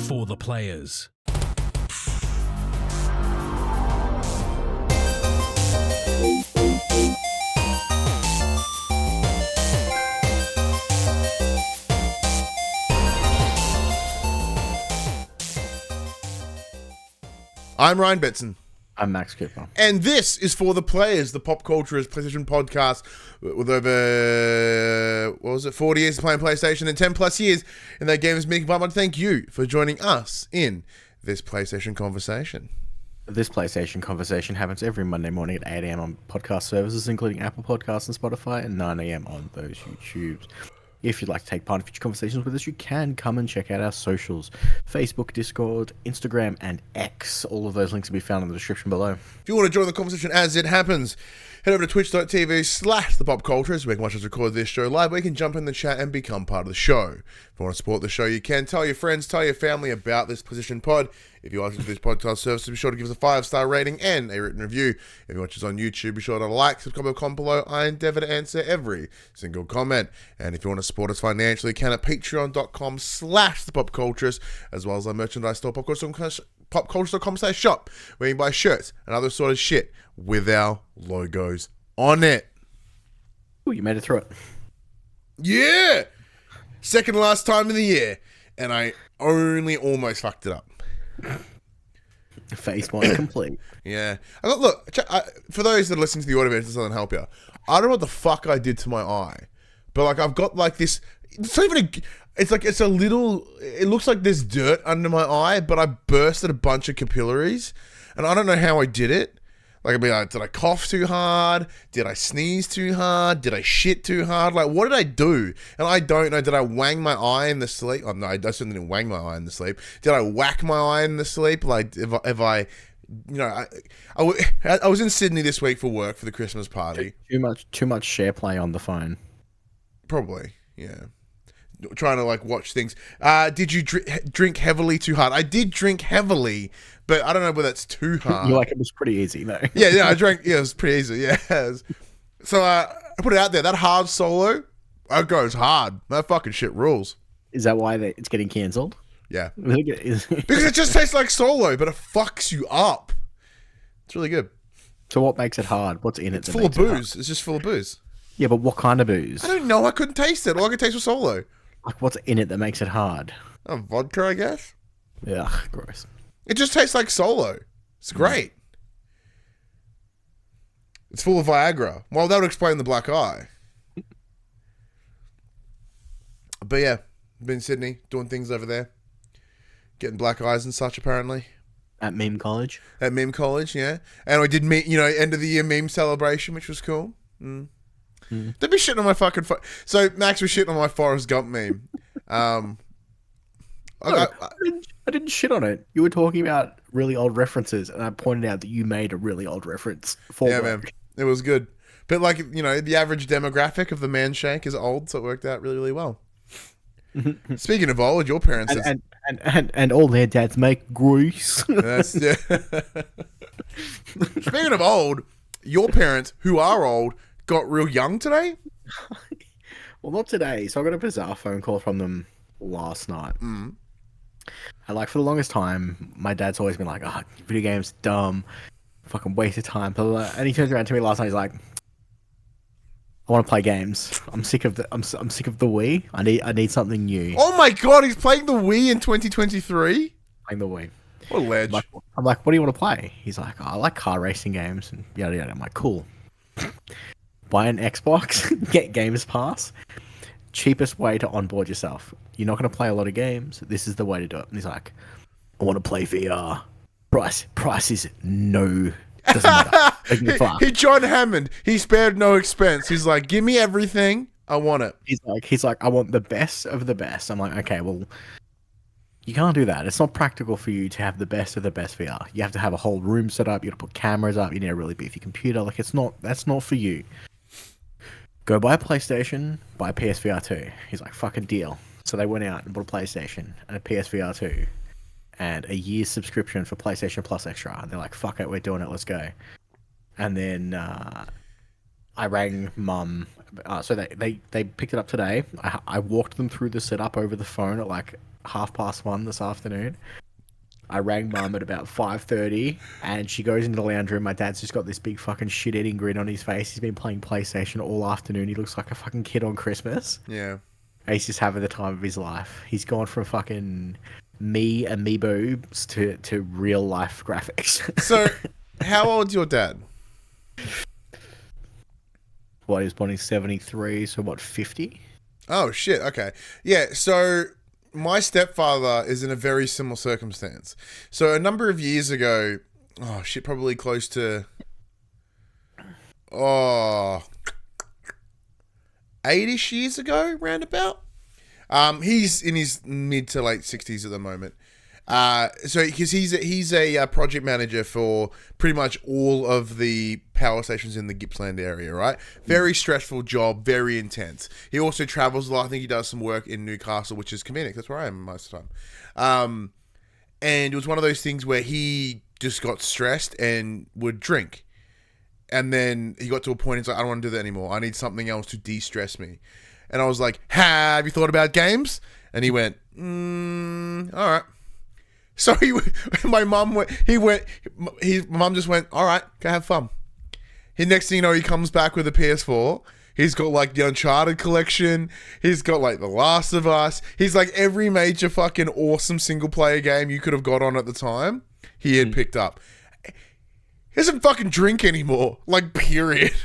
For the players. I'm Ryan Betson. I'm Max Cooper. And this is For the Players, the PopCulturists PlayStation Podcast with over, 40 years of playing PlayStation and 10 plus years in that game's making. But I want to thank you for joining us in this PlayStation conversation. This PlayStation conversation happens every Monday morning at 8 a.m. on podcast services, including Apple Podcasts and Spotify, and 9 a.m. on those YouTubes. If you'd like to take part in future conversations with us, you can come and check out our socials. Facebook, Discord, Instagram, and X. All of those links will be found in the description below. If you want to join the conversation as it happens, head over to twitch.tv/thepopculturists. We can watch us record this show live. We can jump in the chat and become part of the show. If you want to support the show, you can. Tell your friends, tell your family about this PlayStation Pod. If you are listening to this podcast service, be sure to give us a 5-star rating and a written review. If you watch us on YouTube, be sure to like, subscribe, comment below. I endeavor to answer every single comment. And if you want to support us financially, you can at patreon.com/thepopculturists, as well as our merchandise store, popculturists.com/shop, where you can buy shirts and other sort of shit with our logos on it. Oh, you made it through it. Yeah! Second to last time of the year, and I only almost fucked it up. Face one complete. Yeah. Look, for those that are listening to the audio version, this doesn't help you. I don't know what the fuck I did to my eye, but like I've got like this. It's not even it's a little. It looks like there's dirt under my eye, but I bursted a bunch of capillaries, and I don't know how I did it. Like, I'd be like, did I cough too hard? Did I sneeze too hard? Did I shit too hard? Like, what did I do? And I don't know. Did I wang my eye in the sleep? Oh, no, I certainly didn't wang my eye in the sleep. Did I whack my eye in the sleep? Like, if I you know, I was in Sydney this week for work for the Christmas party. Too much share play on the phone. Probably, yeah. Trying to like watch things. Did you drink heavily too hard? I did drink heavily, but I don't know whether that's too hard. You're like, it was pretty easy though. Yeah, I drank. Yeah, it was pretty easy. Yeah. So I put it out there. That hard solo, it goes hard. That fucking shit rules. Is that why it's getting cancelled? Yeah. Because it just tastes like solo, but it fucks you up. It's really good. So what makes it hard? What's in it? It's full of booze. It's just full of booze. Yeah, but what kind of booze? I don't know. I couldn't taste it. All I could taste was solo. Like, what's in it that makes it hard? Vodka, I guess. Yeah, gross. It just tastes like solo. It's great. It's full of Viagra. Well, that would explain the black eye. But yeah, been in Sydney, doing things over there. Getting black eyes and such, apparently. At meme college? At meme college, yeah. And I did, end of the year meme celebration, which was cool. Don't be shitting on my fucking... So, Max was shitting on my Forrest Gump meme. I didn't shit on it. You were talking about really old references, and I pointed out that you made a really old reference for Yeah, work. man. It was good. But, like, the average demographic of the man shake is old, so it worked out really, really well. Speaking of old, your parents... And all their dads make grease. Yeah. Speaking of old, your parents, who are old, got real young today? Well, not today. So I got a bizarre phone call from them last night. And like for the longest time, my dad's always been like, video games, dumb, fucking waste of time. Blah, blah, blah. And he turns around to me last night. He's like, I want to play games. I'm sick of the Wii. I need something new. Oh my god, he's playing the Wii in 2023? Playing the Wii. What a ledge. I'm like, what do you want to play? He's like, I like car racing games and yada yada. I'm like, cool. Buy an Xbox, get Games Pass. Cheapest way to onboard yourself. You're not going to play a lot of games. This is the way to do it. And he's like, I want to play VR. Price is no. Doesn't matter. He John Hammond. He spared no expense. He's like, give me everything. I want it. He's like, I want the best of the best. I'm like, okay, well, you can't do that. It's not practical for you to have the best of the best VR. You have to have a whole room set up. You got to put cameras up. You need a really beefy computer. Like, that's not for you. Go buy a PlayStation, buy a PSVR 2. He's like, fucking deal. So they went out and bought a PlayStation and a PSVR 2 and a year's subscription for PlayStation Plus Extra. And they're like, fuck it, we're doing it, let's go. And then I rang mum. So they picked it up today. I walked them through the setup over the phone at like 1:30 this afternoon. I rang Mum at about 5:30, and she goes into the lounge room. My dad's just got this big fucking shit-eating grin on his face. He's been playing PlayStation all afternoon. He looks like a fucking kid on Christmas. Yeah. He's just having the time of his life. He's gone from fucking me amiibos to real life graphics. So, how old's your dad? What, he was born in 73, so what, 50? Oh, shit. Okay. Yeah, so my stepfather is in a very similar circumstance. So a number of years ago, oh, shit, probably close to, 8-ish years ago, roundabout. He's in his mid to late 60s at the moment. So because he's a project manager for pretty much all of the power stations in the Gippsland area, right? Very stressful job, very intense. He also travels a lot. I think he does some work in Newcastle, which is convenient. That's where I am most of the time. And it was one of those things where he just got stressed and would drink. And then he got to a point, he's like, I don't want to do that anymore. I need something else to de-stress me. And I was like, have you thought about games? And he went, all right. So my mum went, mum just went, all right, go have fun. Next thing you know, he comes back with a PS4. He's got like the Uncharted collection. He's got like The Last of Us. He's like every major fucking awesome single player game you could have got on at the time, he had picked up. He doesn't fucking drink anymore. Like, period.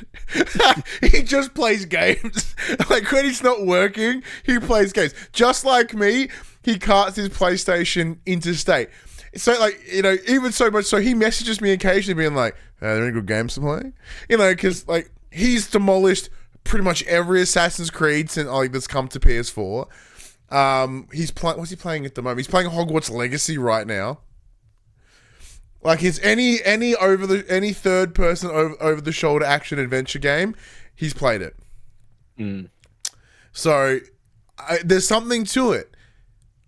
He just plays games. Like, when he's not working, he plays games. Just like me, he carts his PlayStation interstate. So, like, you know, even so much so, he messages me occasionally being like, are there any good games to play? You know, because, like, he's demolished pretty much every Assassin's Creed since, like, that's come to PS4. What's he playing at the moment? He's playing Hogwarts Legacy right now. Like, it's any third person over the shoulder action adventure game, he's played it. So there's something to it.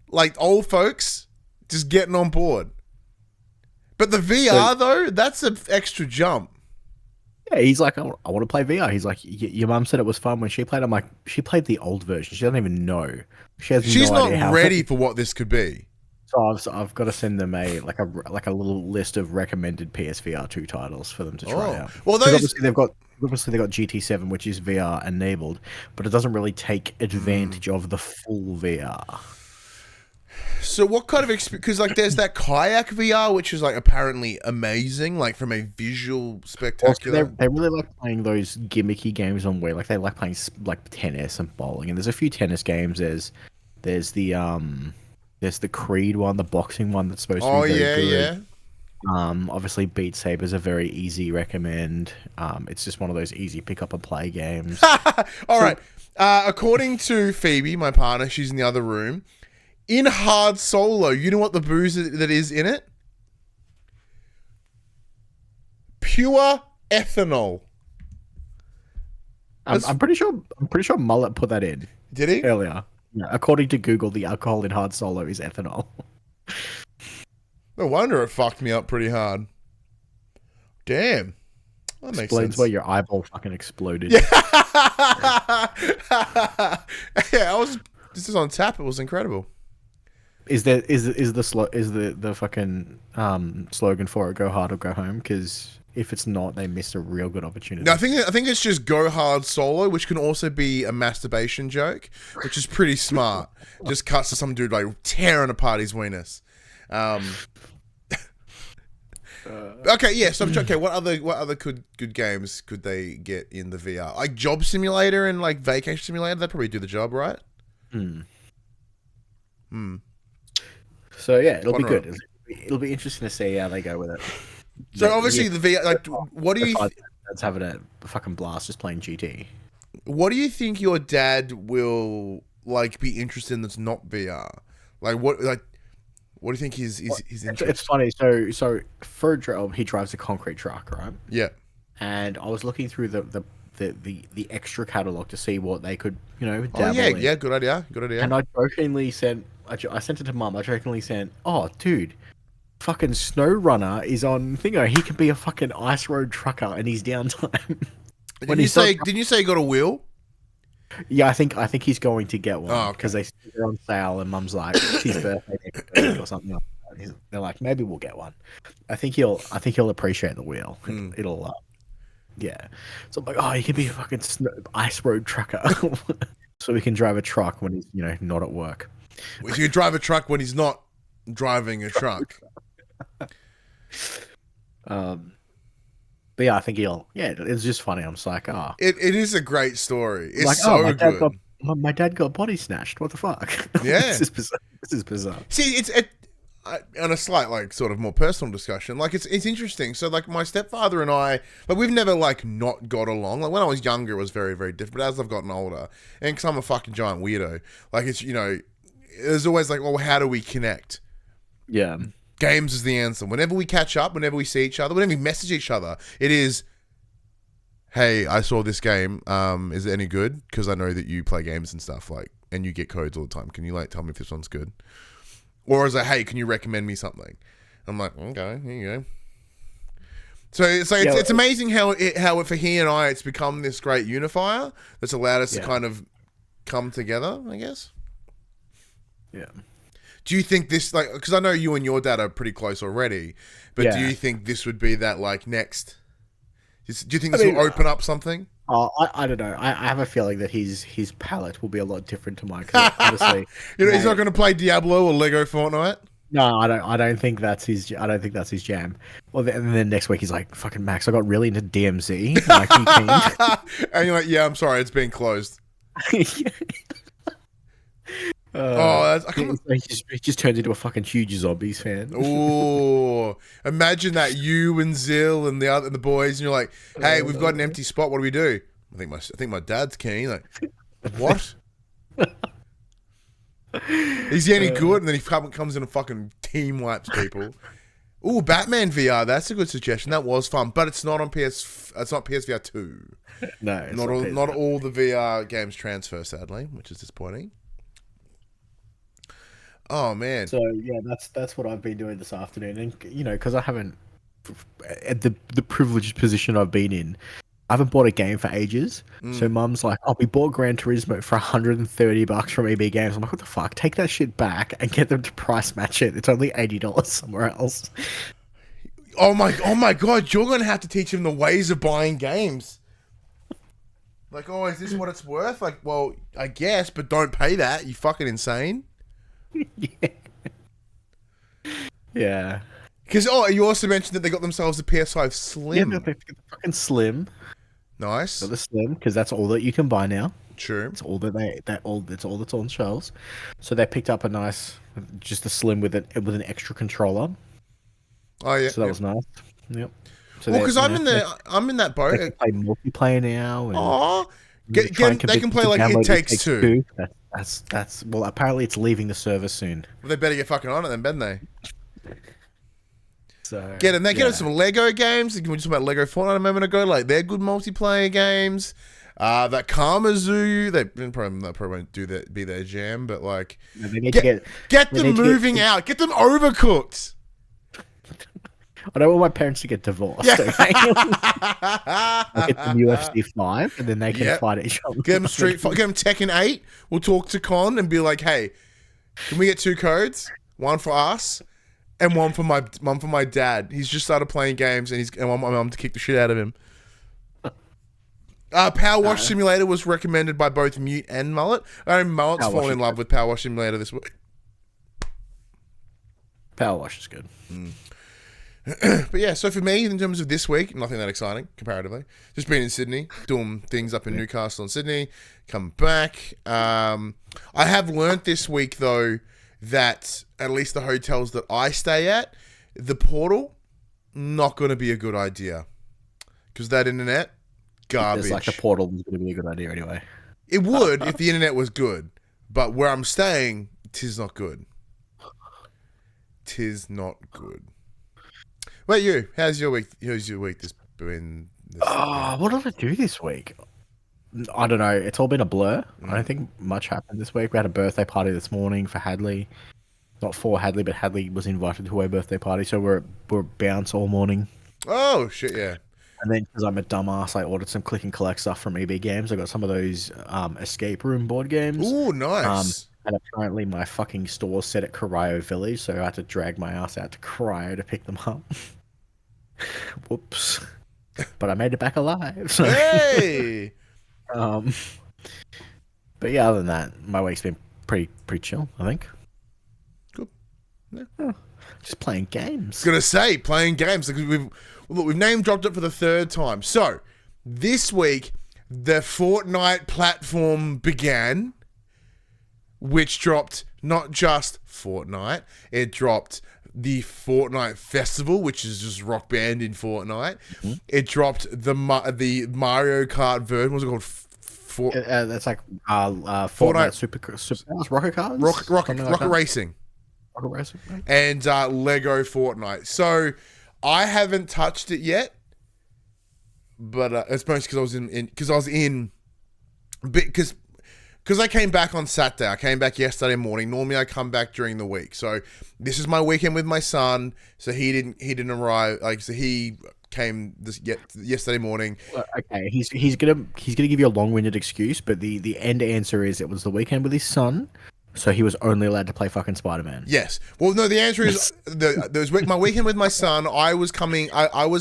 Like, old folks just getting on board. But the VR though, that's an extra jump. Yeah, he's like, I want to play VR. He's like, your mum said it was fun when she played. I'm like, she played the old version. She doesn't even know. She's not ready for what this could be. So I've got to send them a little list of recommended PSVR 2 titles for them to try out. Well, obviously they've got GT7, which is VR enabled, but it doesn't really take advantage of the full VR. So what kind of experience? Because like there's that kayak VR, which is like apparently amazing, like from a visual spectacular. They really like playing those gimmicky games on Wii. Like they like playing like tennis and bowling, and there's a few tennis games. There's the Creed one, the boxing one that's supposed to be very good. Obviously Beat Saber's a very easy recommend. It's just one of those easy pick up and play games. All right. According to Phoebe, my partner, she's in the other room. In hard solo, you know what the booze that is in it? Pure ethanol. I'm pretty sure Mullet put that in. Did he? Earlier. Yeah, according to Google, the alcohol in hard solo is ethanol. No wonder it fucked me up pretty hard. Damn. That makes Explains sense. why your eyeball fucking exploded. Yeah. This is on tap. It was incredible. Is the fucking slogan for it "Go hard or go home"? Because if it's not, they missed a real good opportunity. No, I think it's just go hard solo, which can also be a masturbation joke, which is pretty smart. Just cuts to some dude like tearing apart his weenus. Okay, yeah. So okay, what other good games could they get in the VR? Like Job Simulator and like Vacation Simulator, they'd probably do the job, right? So yeah, it'll be good. It'll be interesting to see how they go with it. So obviously the VR, like, what do you? That's having a fucking blast just playing GT. What do you think your dad will like be interested in that's not VR? Like what do you think his interest? It's funny. So for a job, he drives a concrete truck, right? Yeah. And I was looking through the extra catalog to see what they could, dabble in. Yeah, good idea. And I jokingly sent it to Mum. I jokingly sent, "Oh, dude, fucking SnowRunner is on Thingo. He can be a fucking ice road trucker in his downtime." Didn't you say he got a wheel? Yeah, I think he's going to get one Oh, okay. because they're on sale, and Mum's like, it's his birthday next week or something like that. They're like, maybe we'll get one. I think he'll appreciate the wheel. It'll yeah. So I'm like, oh, he can be a fucking ice road trucker, so we can drive a truck when he's not at work. Well, you drive a truck when he's not driving a truck. But yeah, I think it's just funny. I'm just like, oh. It is a great story. It's like, so good. My dad got body snatched. What the fuck? Yeah. This is bizarre. See, on a slight, sort of more personal discussion, it's interesting. So, my stepfather and I, we've never, not got along. When I was younger, it was very, very different. But as I've gotten older, and because I'm a fucking giant weirdo, there's always well, how do we connect? Yeah. Games is the answer. Whenever we catch up, whenever we see each other, whenever we message each other, it is, hey, I saw this game. Is it any good? Because I know that you play games and stuff, and you get codes all the time. Can you, tell me if this one's good? Or is it, hey, can you recommend me something? I'm like, okay, here you go. So it's amazing how for he and I, it's become this great unifier that's allowed us to kind of come together, I guess. Yeah. Do you think this, because I know you and your dad are pretty close already, but do you think this would be that, next? Do you think this will open up something? Oh, I don't know. I have a feeling that his palette will be a lot different to mine. Cause honestly, he's not going to play Diablo or Lego Fortnite. No, I don't think that's his. I don't think that's his jam. Well, and then next week he's like, "Fucking Max, I got really into DMZ." And you're like, "Yeah, I'm sorry, it's been closed." He just turned into a fucking huge Zombies fan. Oh, imagine that, you and Zill and the boys, and you're like, "Hey, we've got an empty spot. What do we do?" I think my dad's keen. Like, what? Is he any good? And then he comes in and fucking team wipes people. Ooh, Batman VR. That's a good suggestion. That was fun, but it's not on PS. It's not PSVR 2. No, not all the VR games transfer, sadly, which is disappointing. Oh man. So yeah, that's what I've been doing this afternoon, and because I haven't, at the privileged position I've been in, I haven't bought a game for ages. So Mum's like, "Oh, we bought Gran Turismo for $130 from EB Games." I'm like, "What the fuck? Take that shit back and get them to price match it. It's only $80 somewhere else." Oh my god! You're gonna have to teach him the ways of buying games. Oh, is this what it's worth? Well, I guess, but don't pay that. You fucking insane. Yeah. Because you also mentioned that they got themselves a PS5 Slim. Yeah, they got the fucking Slim. Nice. Got the Slim because that's all that you can buy now. True. It's all that's all that's on shelves. So they picked up just a Slim with an extra controller. Oh yeah. So that was nice. Yep. So because I'm in that boat. They can play multiplayer now. Oh, they can play It Takes Two. That's well. Apparently, it's leaving the server soon. Well, they better get fucking on it then, better they? So get us some Lego games. We were just about Lego Fortnite a moment ago. They're good multiplayer games. That Karma Zoo, they probably won't be their jam, but they need to get them moving out. Get them overcooked. I don't want my parents to get divorced. Yeah. Okay? I'll get them UFC 5, and then they can fight each other. Get them Get them Tekken 8. We'll talk to Con and be like, "Hey, can we get 2 codes? One for us, and one for my dad. He's just started playing games, and I want my mum to kick the shit out of him." Power Wash Simulator was recommended by both Mute and Mullet. I know Mullet's fallen in love with Power Wash Simulator this week. Power Wash is good. But yeah, so for me, in terms of this week, nothing that exciting comparatively. Just being in Sydney, doing things up in Newcastle and Sydney, come back. I have learnt this week though that at least the hotels that I stay at, the portal, not going to be a good idea because that internet, garbage. It's the portal was going to be a good idea anyway. It would if the internet was good, but where I'm staying, 'tis not good. 'Tis not good. What about you? How's your week? What did I do this week? I don't know. It's all been a blur. I don't think much happened this week. We had a birthday party this morning for Hadley. Not for Hadley, but Hadley was invited to a birthday party, so we're bounce all morning. Oh shit, yeah. And then, because I'm a dumbass, I ordered some click and collect stuff from EB Games. I got some of those escape room board games. Ooh, nice. And apparently my fucking store set at Cryo Village, so I had to drag my ass out to Cryo to pick them up. Whoops. But I made it back alive. So. Hey! But yeah, other than that, my week's been pretty chill, I think. Good. Yeah. Just playing games. I was gonna say playing games because we've name dropped it for the third time. So this week the Fortnite platform began, which dropped not just Fortnite, it dropped the Fortnite Festival, which is just Rock Band in Fortnite. Mm-hmm. It dropped the Mario Kart version. What's it called? That's like Fortnite Super Rocket Cars? Rocket Racing. Rocket Racing. And Lego Fortnite. So I haven't touched it yet, but it's mostly because I came back on Saturday. I came back yesterday morning. Normally I come back during the week. So this is my weekend with my son. So he didn't arrive. So he came yesterday morning. Okay, he's gonna give you a long-winded excuse, but the end answer is it was the weekend with his son, so he was only allowed to play fucking Spider-Man. Yes. Well, no. The answer is there was my weekend with my son. I was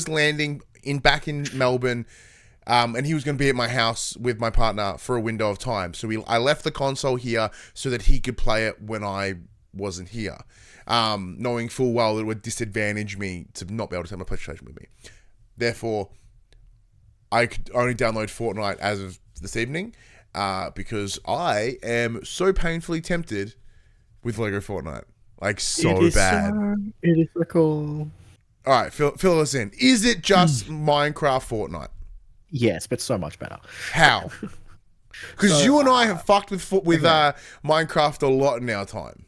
landing back in Melbourne. And he was going to be at my house with my partner for a window of time. So I left the console here so that he could play it when I wasn't here, knowing full well that it would disadvantage me to not be able to take my PlayStation with me. Therefore, I could only download Fortnite as of this evening because I am so painfully tempted with Lego Fortnite. Like, so bad. It is so cool. All right, fill us in. Is it just Minecraft Fortnite? Yes, but so much better. How? Because you and I have fucked with Minecraft a lot in our time.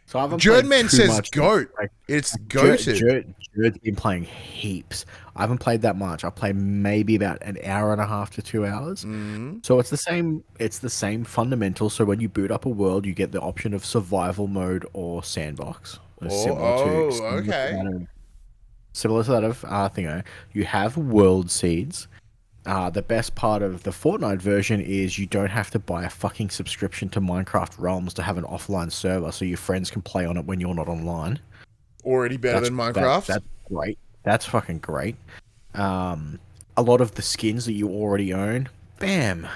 So Jerdman says goat. It's goated. Jerd's been playing heaps. I haven't played that much. I played maybe about an hour and a half to 2 hours. Mm-hmm. So it's the same. It's the same fundamental. So when you boot up a world, you get the option of survival mode or sandbox. Okay. Similar to that of Thingo. You have world seeds. The best part of the Fortnite version is you don't have to buy a fucking subscription to Minecraft Realms to have an offline server so your friends can play on it when you're not online. Already better than Minecraft. That's great. That's fucking great. A lot of the skins that you already own, bam.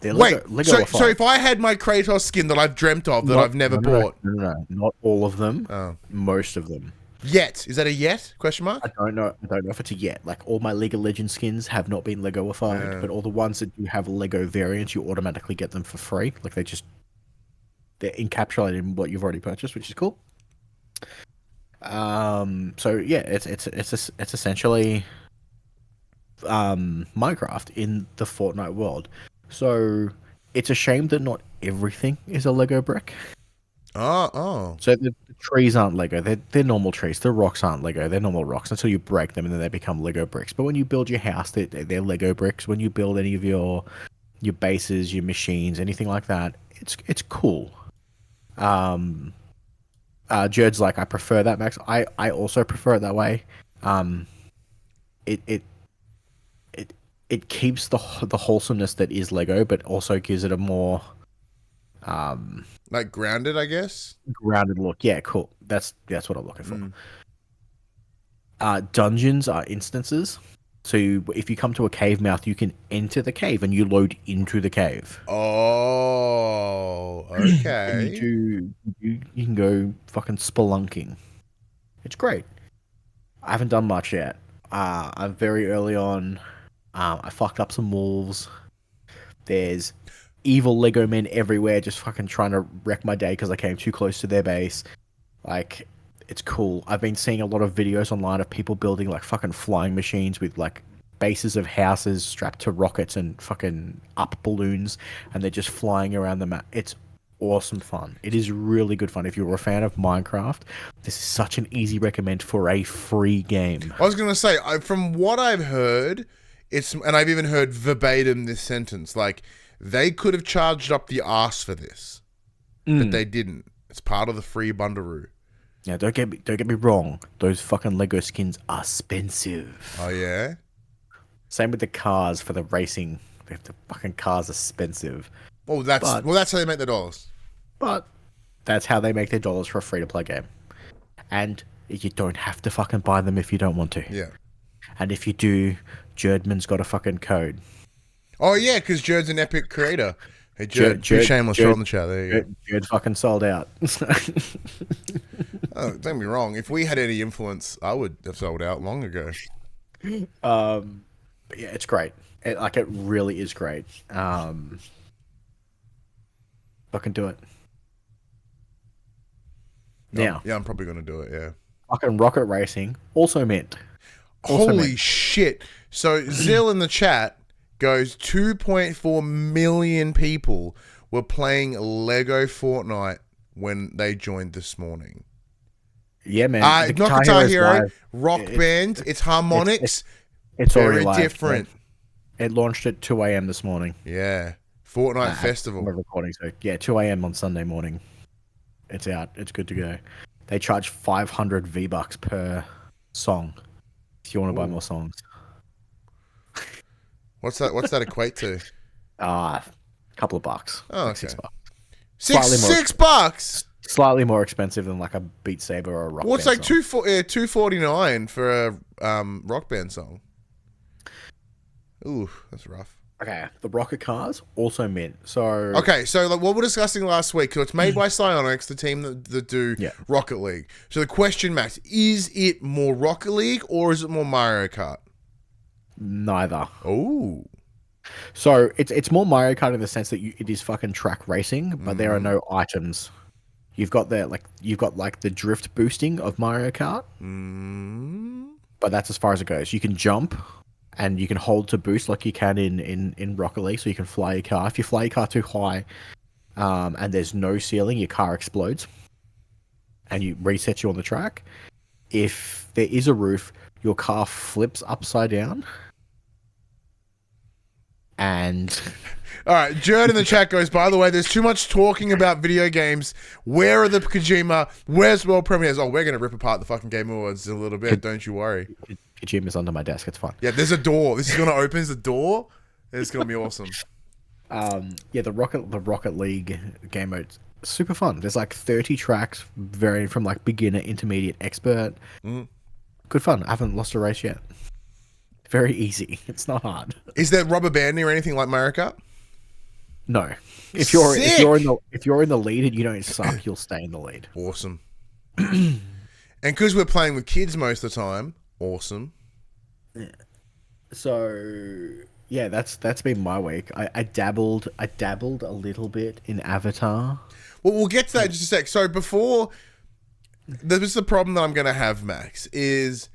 Wait, so if I had my Kratos skin that I've dreamt of that I've never bought? No, not all of them. Oh. Most of them. Yet. Is that a yet? Question mark? I don't know if it's a yet. Like, all my League of Legends skins have not been Lego-ified, but all the ones that do have Lego variants, you automatically get them for free. Like, they're encapsulated in what you've already purchased, which is cool. So yeah, it's essentially Minecraft in the Fortnite world. So it's a shame that not everything is a Lego brick. Oh. So the trees aren't Lego. They're normal trees. The rocks aren't Lego. They're normal rocks until you break them, and then they become Lego bricks. But when you build your house, they're Lego bricks. When you build any of your bases, your machines, anything like that, it's cool. Jerd's like, I prefer that, Max. I also prefer it that way. It keeps the wholesomeness that is Lego, but also gives it a more like grounded, I guess. Grounded look. Yeah, cool. That's what I'm looking for. Dungeons are instances. So if you come to a cave mouth, you can enter the cave and you load into the cave. Oh, okay. You can go fucking spelunking. It's great. I haven't done much yet. I'm very early on. I fucked up some wolves. There's evil Lego men everywhere just fucking trying to wreck my day because I came too close to their base. Like, it's cool. I've been seeing a lot of videos online of people building like fucking flying machines with like bases of houses strapped to rockets and fucking up balloons, and they're just flying around the map. It's awesome fun. It is really good fun. If you're a fan of Minecraft, this is such an easy recommend for a free game. I was going to say, from what I've heard, and I've even heard verbatim this sentence, like, they could have charged up the arse for this, but they didn't. It's part of the free bundaroo. Yeah, don't get me wrong. Those fucking Lego skins are expensive. Oh yeah. Same with the cars for the racing. The fucking cars are expensive. Well, that's how they make their dollars. But that's how they make their dollars for a free-to-play game. And you don't have to fucking buy them if you don't want to. Yeah. And if you do, Jerdman's got a fucking code. Oh yeah, because Jerd's an epic creator. Hey Jerd, shameless throw in the chat. There you go. Jerd fucking sold out. Oh, don't get me wrong. If we had any influence, I would have sold out long ago. But yeah, it's great. It really is great. Fucking do it. Now. Yeah, I'm probably gonna do it. Yeah. Fucking Rocket Racing also mint. Holy shit! So Zill in the chat goes 2.4 million people were playing Lego Fortnite when they joined this morning. Yeah, man. Not Guitar Hero, Rock Band. It's harmonics. It's very already different. It launched at 2 a.m. this morning. Yeah, Fortnite Festival. We're recording, so yeah, 2 a.m. on Sunday morning. It's out. It's good to go. They charge 500 V-Bucks per song if you want to buy more songs. What's that equate to? A couple of bucks. Oh, okay. $6. $6. Slightly more expensive than like a Beat Saber or a Rock Band. Well, it's like song. $249 for a Rock Band song. Ooh, that's rough. Okay, the Rocket Cars also mint. So okay, so like what we were discussing last week, so it's made by Psyonix, the team that do Rocket League. So the question, Max, is it more Rocket League or is it more Mario Kart? Neither. Oh. So it's more Mario Kart in the sense that it is fucking track racing, but there are no items. You've got the drift boosting of Mario Kart, but that's as far as it goes. You can jump, and you can hold to boost like you can in Rocket League, so you can fly your car. If you fly your car too high, and there's no ceiling, your car explodes, and you reset you on the track. If there is a roof, your car flips upside down. And all right, Jerd in the chat goes, by the way, there's too much talking about video games. Where are the Kojima? Where's world premieres? Oh, we're going to rip apart the fucking Game Awards in a little bit. Don't you worry. Kojima's under my desk. It's fine. Yeah, there's a door. This is going to open the door. It's going to be awesome. Yeah, the Rocket League game mode, super fun. There's like 30 tracks varying from like beginner, intermediate, expert. Good fun. I haven't lost a race yet. Very easy. It's not hard. Is there rubber banding or anything like Mario Kart? No. If you're in the lead and you don't suck, you'll stay in the lead. Awesome. And because we're playing with kids most of the time, awesome. Yeah. So yeah, that's been my week. I dabbled a little bit in Avatar. Well, we'll get to that in just a sec. So before, this is the problem that I'm going to have, Max, is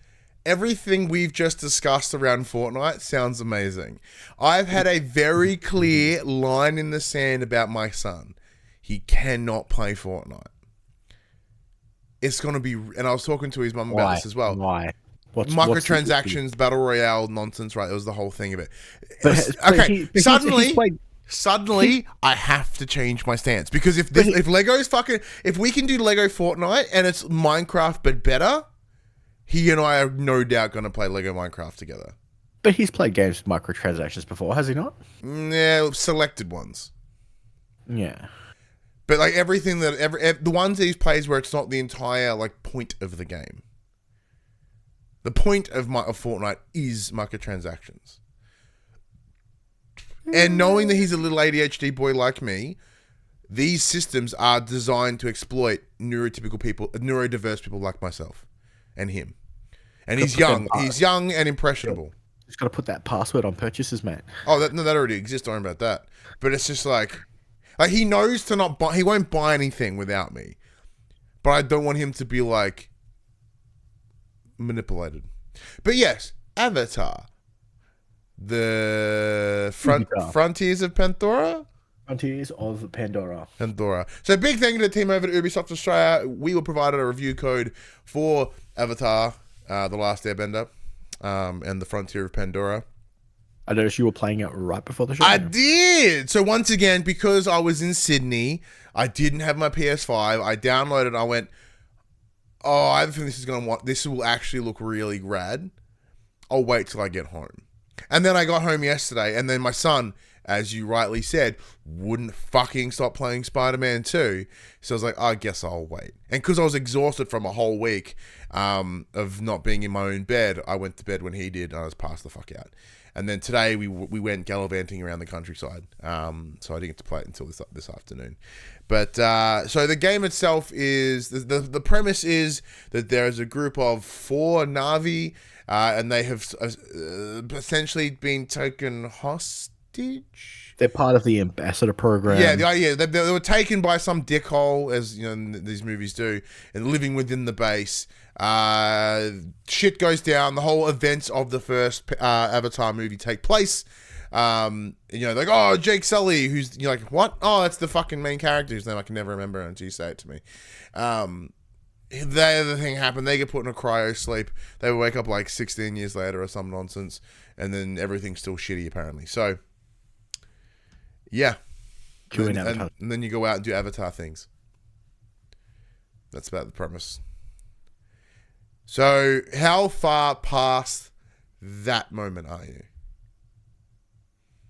everything we've just discussed around Fortnite sounds amazing. I've had a very clear line in the sand about my son. He cannot play Fortnite. It's going to be... And I was talking to his mum about this as well. Why? Microtransactions, Battle Royale nonsense, right? It was the whole thing of it. Suddenly, I have to change my stance. Because if we can do Lego Fortnite and it's Minecraft but better... He and I are no doubt going to play Lego Minecraft together. But he's played games with microtransactions before, has he not? Yeah, selected ones. Yeah. But like everything the ones that he plays where it's not the entire like point of the game. The point of Fortnite is microtransactions. And knowing that he's a little ADHD boy like me, these systems are designed to exploit neurodiverse people like myself. And him. And he's young. He's young and impressionable. Just got to put that password on purchases, mate. Oh, that already exists. Don't worry about that. But it's just like he knows to not buy. He won't buy anything without me. But I don't want him to be like manipulated. But yes, Avatar. The Frontiers of Pandora? Frontiers of Pandora. So big thank you to the team over at Ubisoft Australia. We were provided a review code for Avatar, The Last Airbender, and the Frontier of Pandora. I noticed you were playing it right before the show. I did! So once again, because I was in Sydney, I didn't have my PS5. I downloaded it. I went, oh, I have a feeling this will actually look really rad. I'll wait till I get home. And then I got home yesterday, and then my son, as you rightly said, wouldn't fucking stop playing Spider-Man 2. So I was like, I guess I'll wait. And because I was exhausted from a whole week of not being in my own bed, I went to bed when he did, and I was passed the fuck out. And then today we went gallivanting around the countryside. So I didn't get to play it until this afternoon. But so the game itself is the premise is that there is a group of 4 Na'vi, and they have essentially been taken hostage. They're part of the ambassador program. Yeah, they were taken by some dickhole, as you know these movies do, and living within the base. Shit goes down. The whole events of the first Avatar movie take place. Like, oh, Jake Sully, who's, you're like, what? Oh, that's the fucking main character whose name I can never remember until you say it to me. The other thing happened. They get put in a cryo sleep. They wake up like 16 years later or some nonsense, and then everything's still shitty apparently. So, yeah. And then you go out and do Avatar things. That's about the premise. So, how far past that moment are you?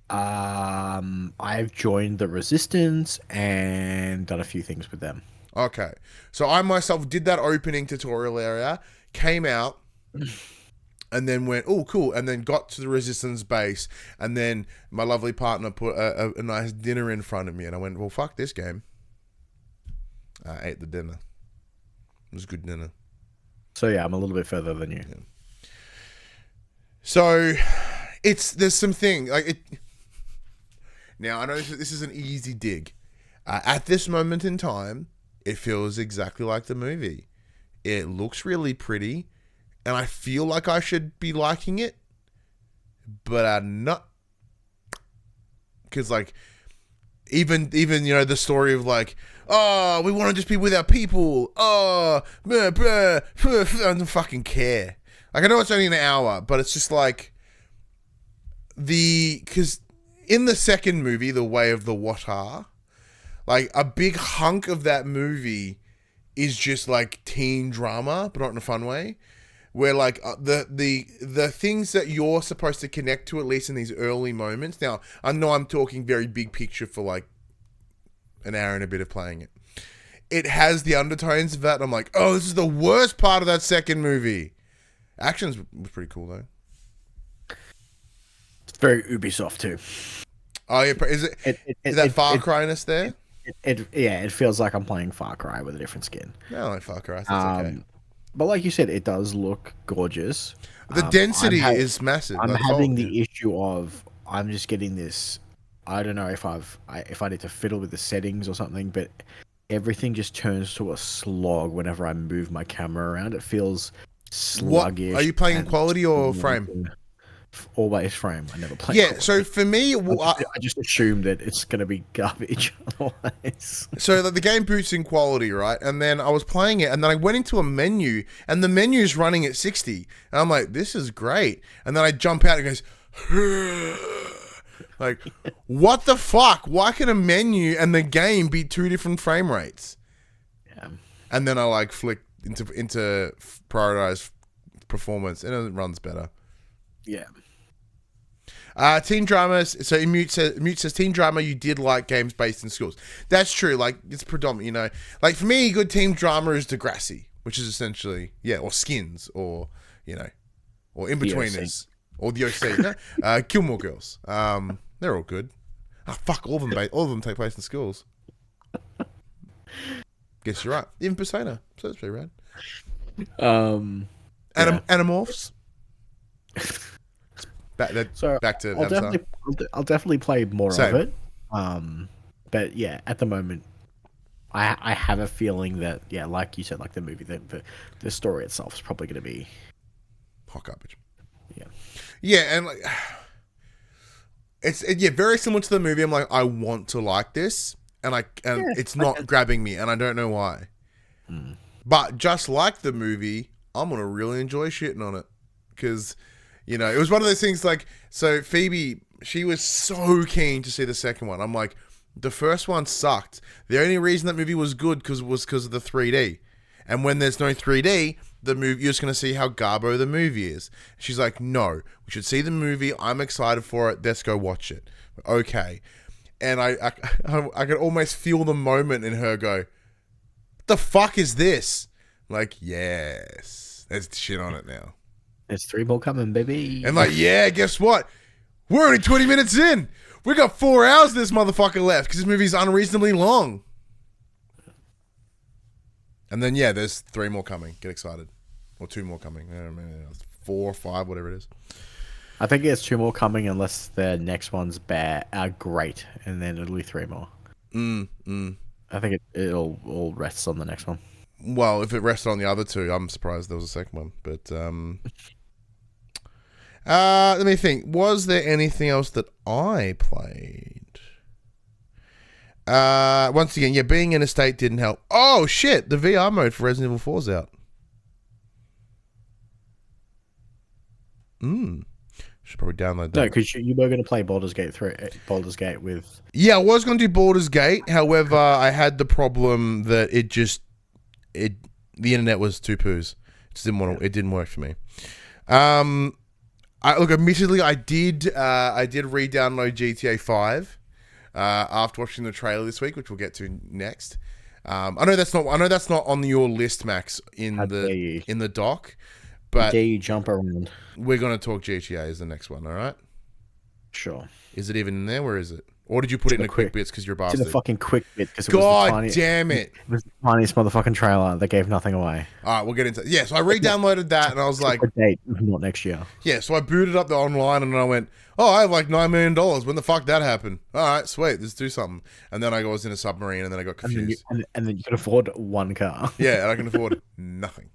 I've joined the Resistance and done a few things with them. Okay. So I myself did that opening tutorial area, came out, and then went, oh, cool, and then got to the Resistance base, and then my lovely partner put a nice dinner in front of me, and I went, well, fuck this game. I ate the dinner. It was good dinner. So yeah, I'm a little bit further than you. Yeah. So there's something like it. Now I know this is an easy dig. At this moment in time, it feels exactly like the movie. It looks really pretty, and I feel like I should be liking it, but I'm not. Because like, even the story of like, oh, we want to just be with our people. Oh, I don't fucking care. Like, I know it's only an hour, but it's just like because in the second movie, The Way of the Water, like a big hunk of that movie is just like teen drama, but not in a fun way. Where like the things that you're supposed to connect to, at least in these early moments. Now, I know I'm talking very big picture for like an hour and a bit of playing it. It has the undertones of that. And I'm like, oh, this is the worst part of that second movie. Actions was pretty cool though. It's very Ubisoft too. Oh yeah, is that Far Cry-ness there? It feels like I'm playing Far Cry with a different skin. Yeah, I like Far Cry. That's okay. But like you said, it does look gorgeous. The density is massive. I'm having the issue of I'm just getting this. I don't know if I need to fiddle with the settings or something, but everything just turns to a slog whenever I move my camera around. It feels sluggish. What? Are you playing in quality or frame? Always frame. I never play. Yeah, quality. So for me, I just assume that it's going to be garbage otherwise. So the game boots in quality, right? And then I was playing it, and then I went into a menu, and the menu is running at 60, and I'm like, this is great. And then I jump out, and it goes, like, what the fuck? Why can a menu and the game be 2 different frame rates? Yeah. And then I like flick into prioritize performance, and it runs better. Yeah. Teen dramas. So Mute says teen drama. You did like games based in schools. That's true. Like it's predominant. Like for me, good teen drama is Degrassi, which is essentially or Skins, or or In Betweeners, or the OC. Gilmore Girls. They're all good. Fuck, all of them take place in schools. Guess you're right. Even Persona. So that's pretty rad. Animorphs. Back to I'll definitely play more Same. of it. But yeah, at the moment, I have a feeling that like you said, like the movie, the story itself is probably going to be hot garbage. Yeah, and like it's very similar to the movie. I'm like, I want to like this, and it's not grabbing me, and I don't know why. But just like the movie, I'm gonna really enjoy shitting on it because. It was one of those things like, so Phoebe, she was so keen to see the second one. I'm like, the first one sucked. The only reason that movie was good was because of the 3D. And when there's no 3D, the movie, you're just going to see how garbo the movie is. She's like, no, we should see the movie. I'm excited for it. Let's go watch it. Okay. And I could almost feel the moment in her go, what the fuck is this? Like, yes, there's shit on it now. There's 3 more coming, baby. And like, yeah, guess what? We're only 20 minutes in. We got 4 hours of this motherfucker left because this movie's unreasonably long. And then, yeah, there's 3 more coming. Get excited. Or 2 more coming. I don't know, 4 or 5, whatever it is. I think there's 2 more coming unless the next one's great. And then it'll be 3 more. I think it'll all rests on the next one. Well, if it rested on the other 2, I'm surprised there was a second one. But, let me think. Was there anything else that I played? Once again, yeah, being in a state didn't help. Oh, shit. The VR mode for Resident Evil 4's out. Should probably download that. No, because you were going to play Baldur's Gate with... Yeah, I was going to do Baldur's Gate. However, I had the problem that the internet was too poos. It didn't work for me. Admittedly, I did re-download GTA 5 after watching the trailer this week, which we'll get to next. I know that's not on your list, Max, in the doc. But dare you jump around? We're going to talk GTA as the next one, all right? Sure. Is it even in there? Where is it? Or did you put it in the quick bits because you're a bastard? It's in the fucking quick bit because God damn it! It was the tiniest motherfucking trailer that gave nothing away. All right, we'll get into it. Yeah, so I re-downloaded that and I was like... date, not next year. Yeah, so I booted up the online and I went, oh, I have like $9 million. When the fuck that happened? All right, sweet, let's do something. And then I was in a submarine and then I got confused. And then you could afford 1 car. Yeah, and I can afford nothing.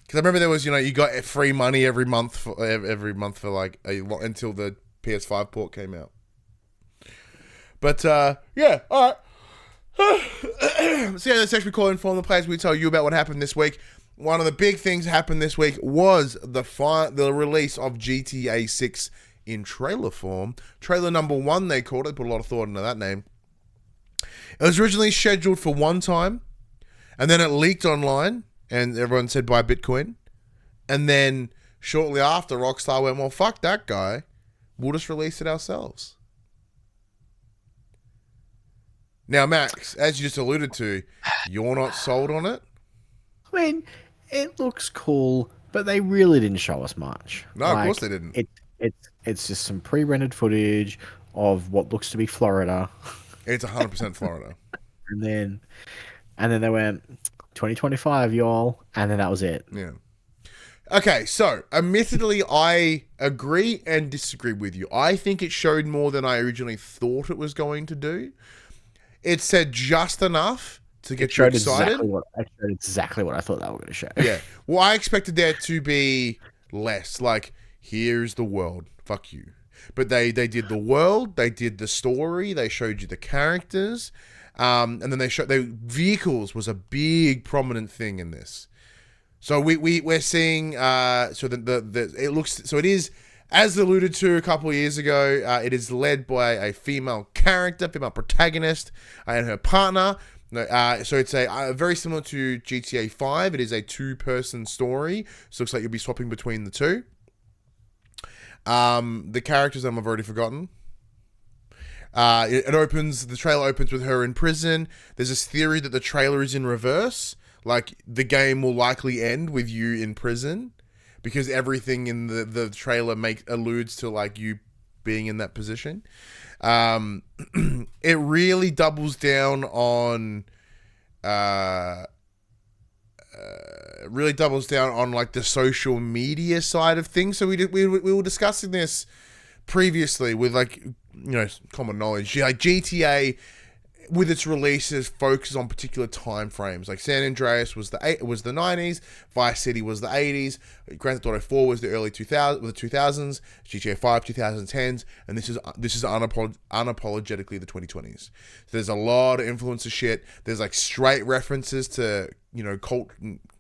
Because I remember there was, you got free money every month for like until the PS5 port came out. But yeah, all right. So yeah, let's actually call Inform the Players. We tell you about what happened this week. One of the big things happened this week was the release of GTA 6 in trailer form. Trailer number 1, they called it. Put a lot of thought into that name. It was originally scheduled for one time, and then it leaked online. And everyone said buy Bitcoin. And then shortly after, Rockstar went, well, fuck that guy. We'll just release it ourselves. Now, Max, as you just alluded to, you're not sold on it? I mean, it looks cool, but they really didn't show us much. No, of course they didn't. It's just some pre-rendered footage of what looks to be Florida. It's 100% Florida. And then they went... 2025, y'all, and then that was it. Yeah. Okay, so admittedly, I agree and disagree with you. I think it showed more than I originally thought it was going to do. It said just enough to get you excited. It showed exactly what I thought they were going to show. Yeah. Well, I expected there to be less. Like, here's the world. Fuck you. But they did the world. They did the story. They showed you the characters. And then they showed vehicles was a big prominent thing in this. So we're seeing it is, as alluded to a couple of years ago, it is led by a female protagonist, and her partner. So it's a very similar to GTA 5. It is a 2-person story. So it looks like you'll be swapping between the 2. The characters I've already forgotten. The trailer opens with her in prison. There's this theory that the trailer is in reverse. Like, the game will likely end with you in prison because everything in the trailer alludes to, like, you being in that position. It really doubles down on... like the social media side of things. So we were discussing this previously with, like, common knowledge. Like, GTA, with its releases, focuses on particular time frames. Like, San Andreas was the 90s, Vice City was the 80s, Grand Theft Auto 4 was the early 2000s, GTA 5 2010s, and this is unapologetically the 2020s. So there's a lot of influencer shit. There's, like, straight references to cult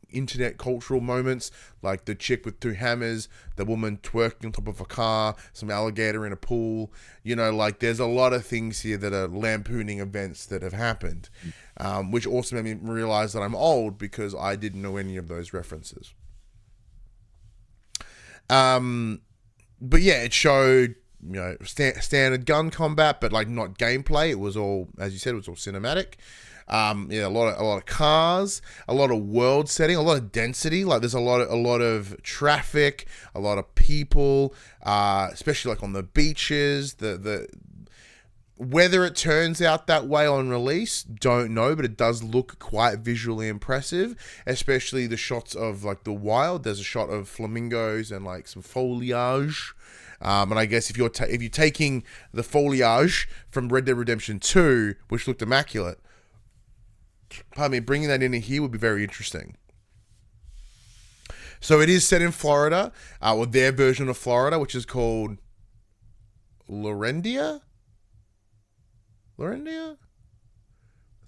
internet cultural moments, like the chick with 2 hammers, the woman twerking on top of a car, some alligator in a pool. You know, like there's a lot of things here that are lampooning events that have happened, which also made me realize that I'm old because I didn't know any of those references. But yeah, it showed, you know, standard gun combat, but like not gameplay. It was all, as you said, it was all cinematic. Yeah, a lot of cars, a lot of world setting, a lot of density. Like there's a lot of traffic, a lot of people, especially like on the beaches. The whether it turns out that way on release, don't know, but it does look quite visually impressive, especially the shots of like the wild. There's a shot of flamingos and like some foliage. And I guess if you're taking the foliage from Red Dead Redemption 2, which looked immaculate, pardon me, bringing that into here would be very interesting. So it is set in Florida, or their version of Florida, which is called Lorendia?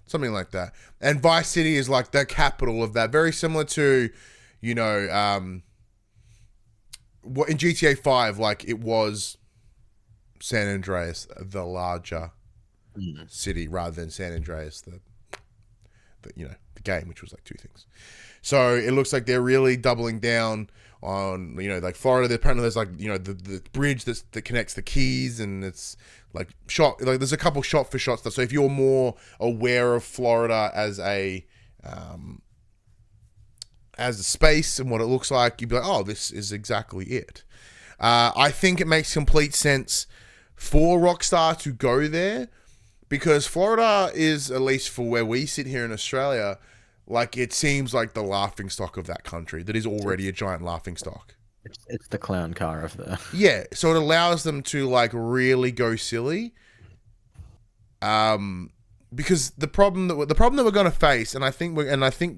Something like that. And Vice City is like the capital of that. Very similar to, you know, what in GTA 5, like it was San Andreas, the larger city, rather than San Andreas, the you know, the game, which was like 2 things. So it looks like they're really doubling down on, you know, like Florida. Apparently there's like, you know, the bridge that connects the Keys, and it's like shot, like there's a couple shot for shot stuff. So if you're more aware of Florida as a space and what it looks like, you'd be like, oh, this is exactly it. I think it makes complete sense for Rockstar to go there, because Florida is, at least for where we sit here in Australia, like it seems like the laughingstock of that country that is already a giant laughingstock. It's the clown car of the... Yeah, so it allows them to like really go silly. Because the problem that we're going to face, and I think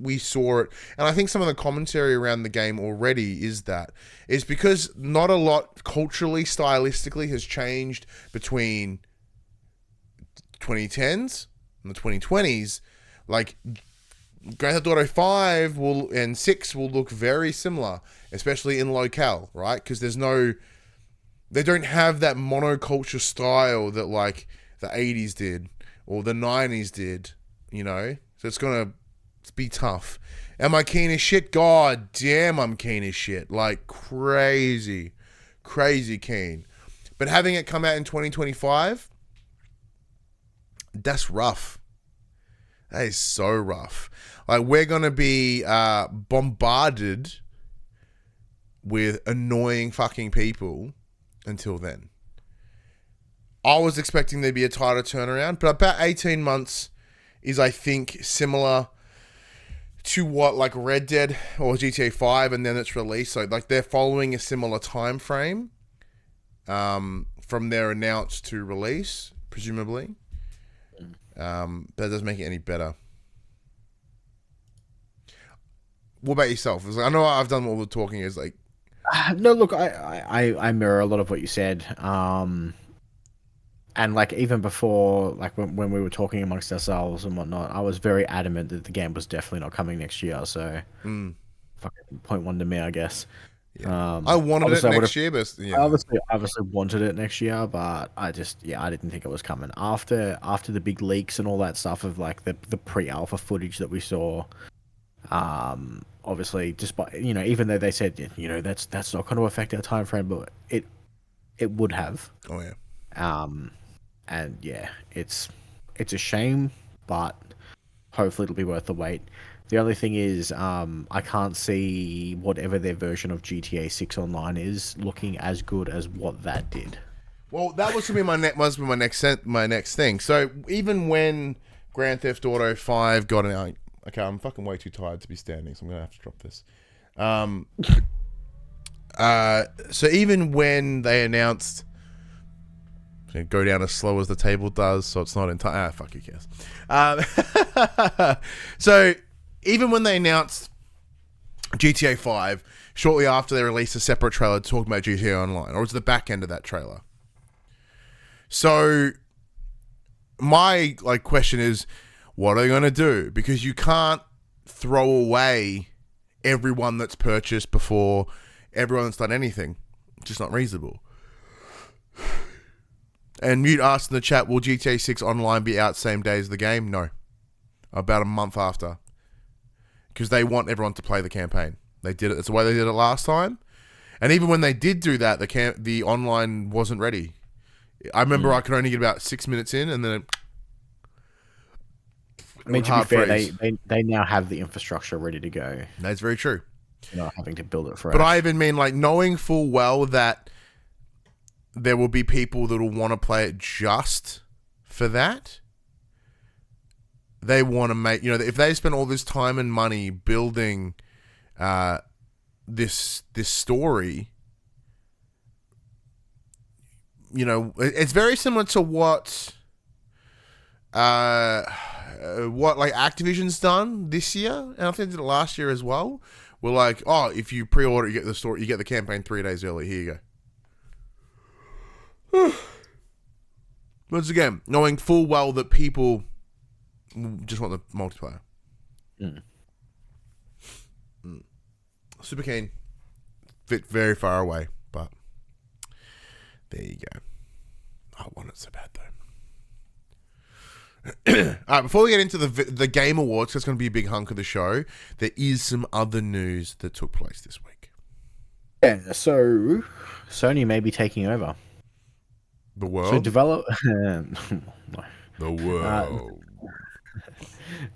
we saw it, and I think some of the commentary around the game already is because not a lot culturally, stylistically has changed between 2010s and the 2020s. Like Grand Theft Auto 5 and 6 will look very similar, especially in locale, right? Because they don't have that monoculture style that like the 80s did or the 90s did, you know? So it's going to be tough. Am I keen as shit? God damn, I'm keen as shit. Like crazy keen. But having it come out in 2025, that's rough. That is so rough. Like we're going to be bombarded with annoying fucking people until then. I was expecting there'd be a tighter turnaround, but about 18 months is, I think, similar to what like Red Dead or GTA 5 and then it's released. So like they're following a similar time frame from their announce to release, presumably. That doesn't make it any better. What about yourself? I know I've done all the talking. Is like, no, look, I mirror a lot of what you said. And like even before, like when we were talking amongst ourselves and whatnot, I was very adamant that the game was definitely not coming next year. So, fucking point one to me, I guess. Yeah. I wanted it next year, but yeah. I obviously wanted it next year, but I didn't think it was coming after the big leaks and all that stuff of like the pre-alpha footage that we saw. Obviously, despite, you know, even though they said, you know, that's not going to affect our time frame, but it would have. Oh yeah. And yeah, it's a shame, but hopefully it'll be worth the wait. The only thing is, I can't see whatever their version of GTA 6 Online is looking as good as what that did. Well, that was gonna be my next thing. So even when Grand Theft Auto 5 got out, okay, I'm fucking way too tired to be standing, so I'm gonna have to drop this. So even when they announced, go down as slow as the table does, so it's not entire. Fuck, who cares? So even when they announced GTA 5, shortly after they released a separate trailer talking about GTA Online, or was it the back end of that trailer? So my question is, what are they going to do? Because you can't throw away everyone that's purchased before everyone that's done anything. It's just not reasonable. And Mute asked in the chat, will GTA 6 Online be out same day as the game? No. About a month after. Because they want everyone to play the campaign. They did it. That's the way they did it last time. And even when they did do that, the online wasn't ready. I remember I could only get about 6 minutes in, and then I mean, to be fair, they now have the infrastructure ready to go. That's very true. You're not having to build it fresh. But I even mean, like, knowing full well that there will be people that will want to play it just for that. They want to make, if they spend all this time and money building this story, it's very similar to what like Activision's done this year, and I think they did it last year as well. We're like, oh, if you pre-order, you get the story, you get the campaign 3 days early. Here you go. Once again, knowing full well that people just want the multiplayer. Super keen. Fit very far away, but there you go. I want it so bad though. All right, before we get into the Game Awards, that's going to be a big hunk of the show, there is some other news that took place this week. Yeah, so Sony may be taking over. The world? So The world.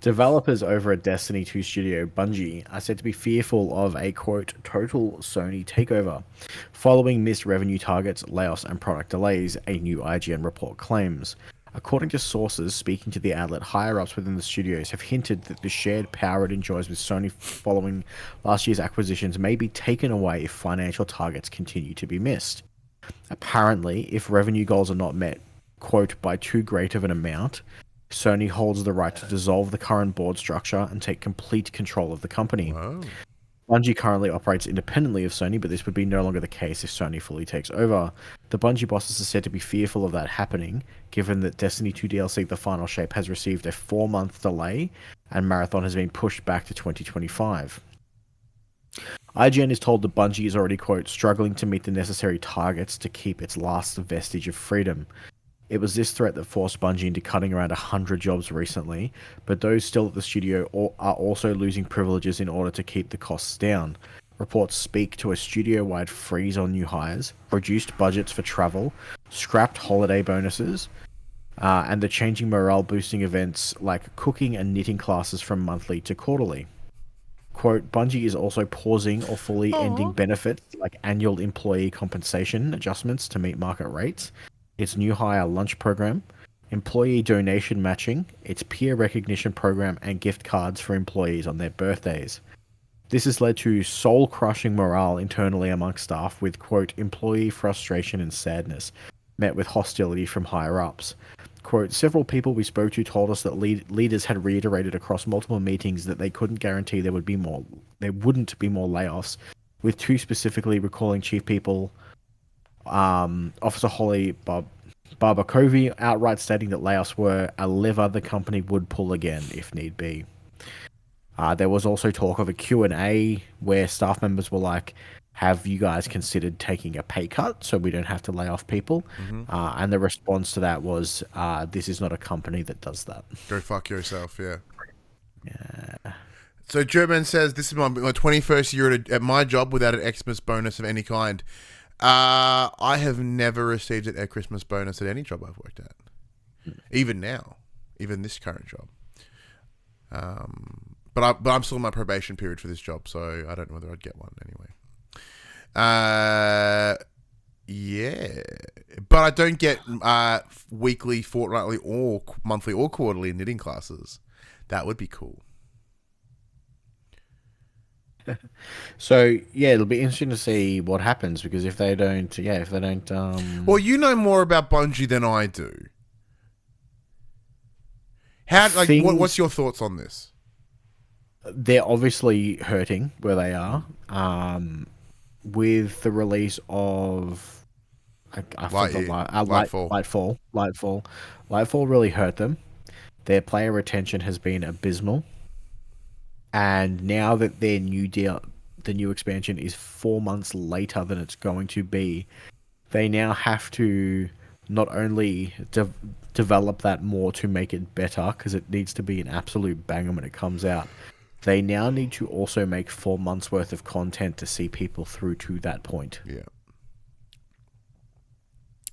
Developers over at Destiny 2 studio Bungie are said to be fearful of a, quote, total Sony takeover following missed revenue targets, layoffs, and product delays, a new IGN report claims. According to sources speaking to the outlet, higher-ups within the studios have hinted that the shared power it enjoys with Sony following last year's acquisitions may be taken away if financial targets continue to be missed. Apparently, if revenue goals are not met, quote, by too great of an amount, Sony holds the right to dissolve the current board structure and take complete control of the company. Wow. Bungie currently operates independently of Sony, but this would be no longer the case if Sony fully takes over. The Bungie bosses are said to be fearful of that happening, given that Destiny 2 DLC The Final Shape has received a 4-month delay, and Marathon has been pushed back to 2025. IGN is told that Bungie is already, quote, struggling to meet the necessary targets to keep its last vestige of freedom. It was this threat that forced Bungie into cutting around 100 jobs recently, but those still at the studio are also losing privileges in order to keep the costs down. Reports speak to a studio-wide freeze on new hires, reduced budgets for travel, scrapped holiday bonuses, and the changing morale-boosting events like cooking and knitting classes from monthly to quarterly. Quote, Bungie is also pausing or fully ending benefits like annual employee compensation adjustments to meet market rates, its new hire lunch program, employee donation matching, its peer recognition program, and gift cards for employees on their birthdays. This has led to soul-crushing morale internally amongst staff with, quote, employee frustration and sadness, met with hostility from higher-ups. Quote, several people we spoke to told us that leaders had reiterated across multiple meetings that they couldn't guarantee there wouldn't be more layoffs, with 2 specifically recalling chief people Officer Holly Barbakovi outright stating that layoffs were a lever the company would pull again if need be. There was also talk of a Q&A where staff members were like, have you guys considered taking a pay cut so we don't have to lay off people? Mm-hmm. And the response to that was, this is not a company that does that. Go fuck yourself, yeah. Yeah. So German says, this is my 21st year at my job without an Xmas bonus of any kind. I have never received a Christmas bonus at any job I've worked at. Even now. Even this current job. But I'm still in my probation period for this job, so I don't know whether I'd get one anyway. Yeah. But I don't get weekly, fortnightly, or monthly or quarterly knitting classes. That would be cool. So yeah, it'll be interesting to see what happens, because if they don't Well, you know more about Bungie than I do. What's your thoughts on this? They're obviously hurting where they are. With the release of Lightfall really hurt them. Their player retention has been abysmal. and now that their new deal, the new expansion is 4 months later than it's going to be, they now have to not only develop that more to make it better, because it needs to be an absolute banger when it comes out. They now need to also make 4 months worth of content to see people through to that point. Yeah.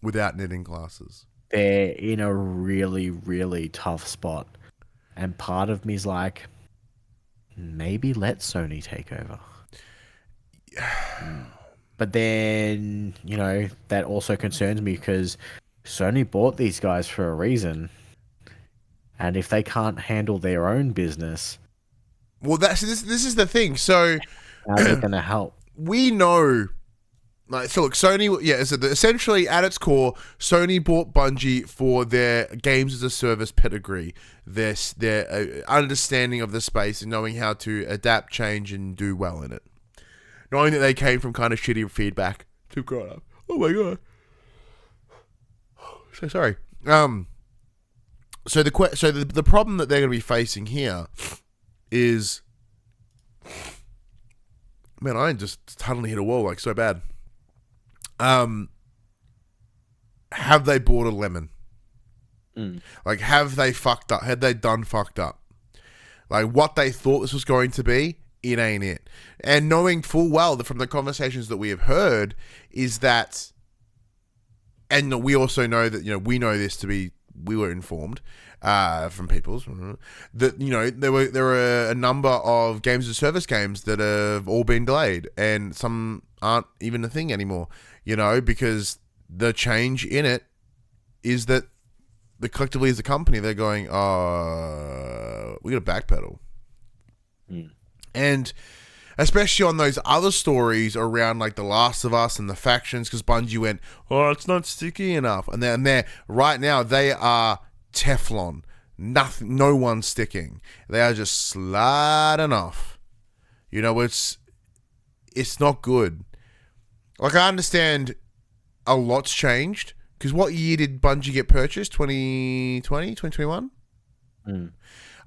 Without knitting classes. They're in a really, really tough spot. And part of me is like, maybe let Sony take over. But then, that also concerns me because Sony bought these guys for a reason. And if they can't handle their own business... Well, this is the thing. So... how's it going to help? We know... So look, Sony, so essentially at its core, Sony bought Bungie for their games as a service pedigree, their understanding of the space and knowing how to adapt, change, and do well in it. Knowing that they came from kind of shitty feedback to grow up. Oh my god, so sorry. So the problem that they're going to be facing here is, man, I just suddenly hit a wall like so bad. Have they bought a lemon? Like, have they fucked up? Had they done fucked up? Like, what they thought this was going to be, it ain't it. And knowing full well that from the conversations that we have heard is that, and we also know that, we know this to be, we were informed, from people that, there were a number of games as a service games that have all been delayed and some aren't even a thing anymore. Because the change in it is that collectively as a company, they're going, we got to backpedal. And especially on those other stories around like The Last of Us and the factions, because Bungie went, it's not sticky enough. And they're right now, they are Teflon. Nothing, no one's sticking. They are just sliding off. It's not good. Like, I understand a lot's changed. Because what year did Bungie get purchased? 2020? 2021?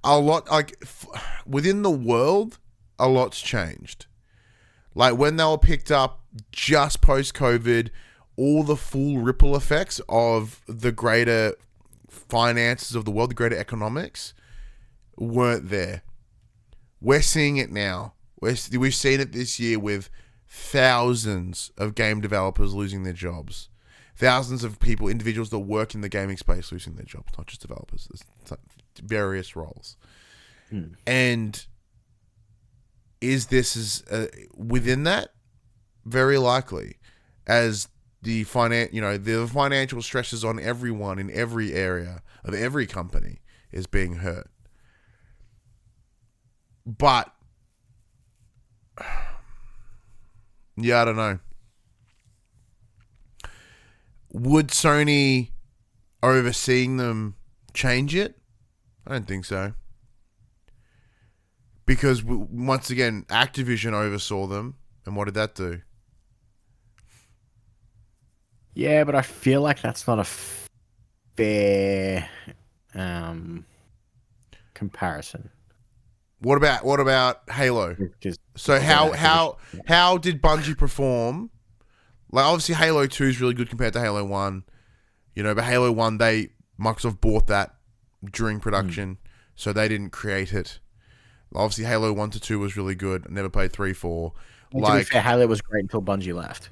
A lot, like, within the world, a lot's changed. Like, when they were picked up just post-COVID, all the full ripple effects of the greater finances of the world, the greater economics, weren't there. We're seeing it now. We've seen it this year with thousands of game developers losing their jobs. Thousands of people, individuals that work in the gaming space losing their jobs, not just developers. There's various roles. And is this within that? Very likely. As the financial stresses on everyone in every area of every company is being hurt. But yeah, I don't know. Would Sony overseeing them change it? I don't think so. Because once again, Activision oversaw them, and what did that do? Yeah, but I feel like that's not a fair comparison. What about Halo? So how did Bungie perform? Like, obviously Halo 2 is really good compared to Halo 1. But Halo 1, Microsoft bought that during production, so they didn't create it. Obviously Halo 1 to 2 was really good. I never played 3, 4. To be fair, Halo was great until Bungie left.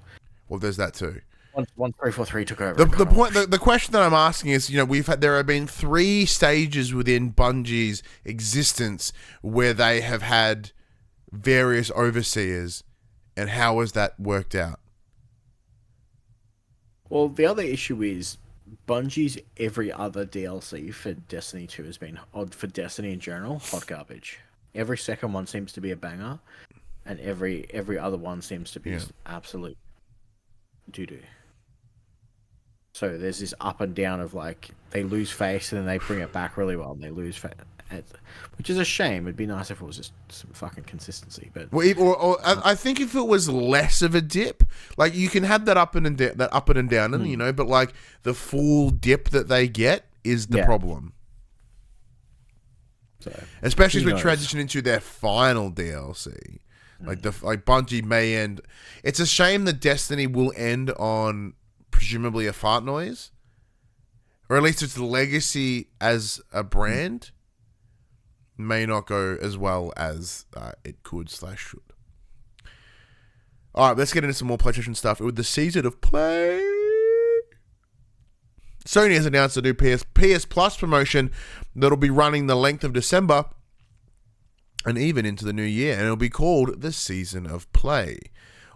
Well, there's that too. Once 343 took over. The question that I'm asking is, there have been 3 stages within Bungie's existence where they have had various overseers, and how has that worked out? Well, the other issue is Bungie's every other DLC for Destiny 2 has been, or for Destiny in general, hot garbage. Every second one seems to be a banger, and every other one seems to be absolute doo-doo. So there's this up and down of, like, they lose face and then they bring it back really well, and they lose face, which is a shame. It'd be nice if it was just some fucking consistency. But I think if it was less of a dip, like, you can have that up and down, and but like the full dip that they get is the problem. So especially as who we knows? transition into their final DLC. Like Bungie may end. It's a shame that Destiny will end on presumably a fart noise, or at least its legacy as a brand may not go as well as it could / should. All right, let's get into some more PlayStation stuff. With the season of play, Sony has announced a new PS Plus promotion that'll be running the length of December and even into the new year, and it'll be called the Season of Play.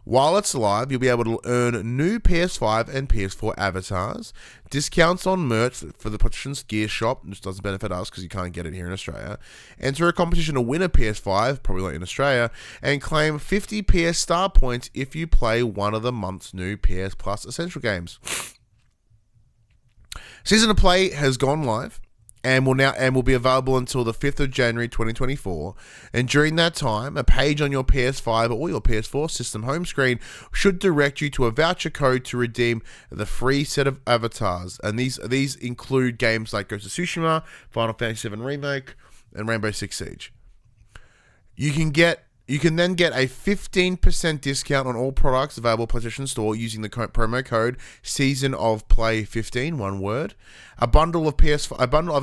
While it's live, you'll be able to earn new PS5 and PS4 avatars, discounts on merch for the PlayStation's Gear Shop, which doesn't benefit us because you can't get it here in Australia, enter a competition to win a PS5, probably not in Australia, and claim 50 PS Star points if you play one of the month's new PS Plus Essential games. Season of Play has gone live and will be available until the 5th of January 2024. And during that time, a page on your PS5 or your PS4 system home screen should direct you to a voucher code to redeem the free set of avatars. And these include games like Ghost of Tsushima, Final Fantasy VII Remake, and Rainbow Six Siege. You can then get a 15% discount on all products available at PlayStation Store using the promo code Season of Play 15, one word. A bundle of a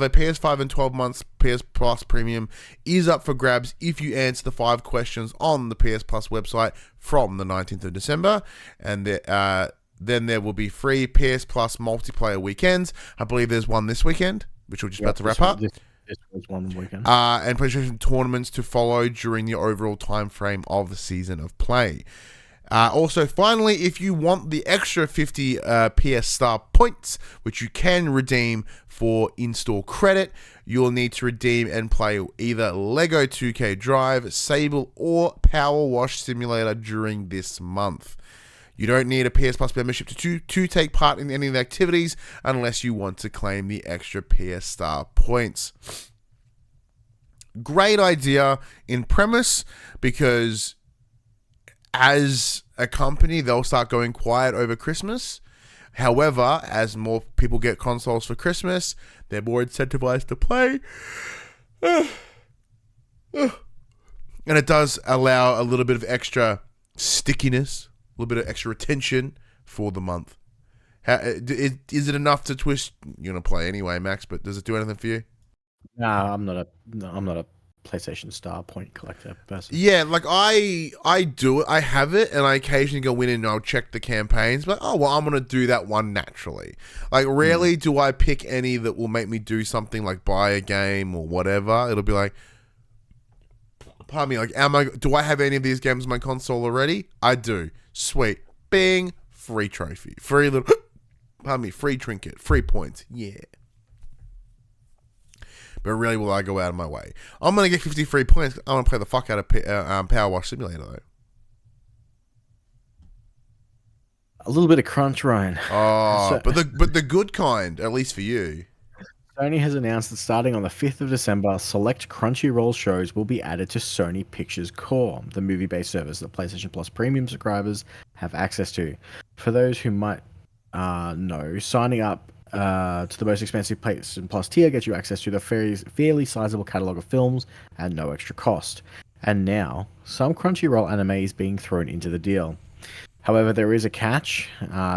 PS5 and 12 months PS Plus Premium is up for grabs if you answer the 5 questions on the PS Plus website from the 19th of December. And then there will be free PS Plus multiplayer weekends. I believe there's one this weekend, which we're just about to wrap up. This was one weekend. And PlayStation tournaments to follow during the overall time frame of the Season of Play. Also, finally, if you want the extra 50 PS Star points, which you can redeem for in-store credit, you'll need to redeem and play either Lego 2K Drive, Sable, or Power Wash Simulator during this month. You don't need a PS Plus membership to take part in any of the activities unless you want to claim the extra PS Star points. Great idea in premise, because as a company, they'll start going quiet over Christmas. However, as more people get consoles for Christmas, they're more incentivized to play. And it does allow a little bit of extra stickiness, a little bit of extra retention for the month. Is it enough to twist? You're gonna play anyway, Max, but does it do anything for you? No, I'm not a PlayStation Star point collector person. Yeah, like I do it. I have it, and I occasionally go in and I'll check the campaigns. But I'm gonna do that one naturally. Like, rarely do I pick any that will make me do something like buy a game or whatever. It'll be like, pardon me, like, do I have any of these games on my console already? I do. Sweet. Bing. Free trophy. Free little, pardon me, free trinket. Free points. Yeah. But really, will I go out of my way? I'm going to get 50 free points. I'm going to play the fuck out of Power Wash Simulator, though. A little bit of crunch, Ryan. Oh, but the good kind, at least for you. Sony has announced that starting on the 5th of December, select Crunchyroll shows will be added to Sony Pictures Core, the movie-based service that PlayStation Plus Premium subscribers have access to. For those who might know, signing up to the most expensive PlayStation Plus tier gets you access to the fairly sizable catalogue of films at no extra cost. And now, some Crunchyroll anime is being thrown into the deal. However, there is a catch.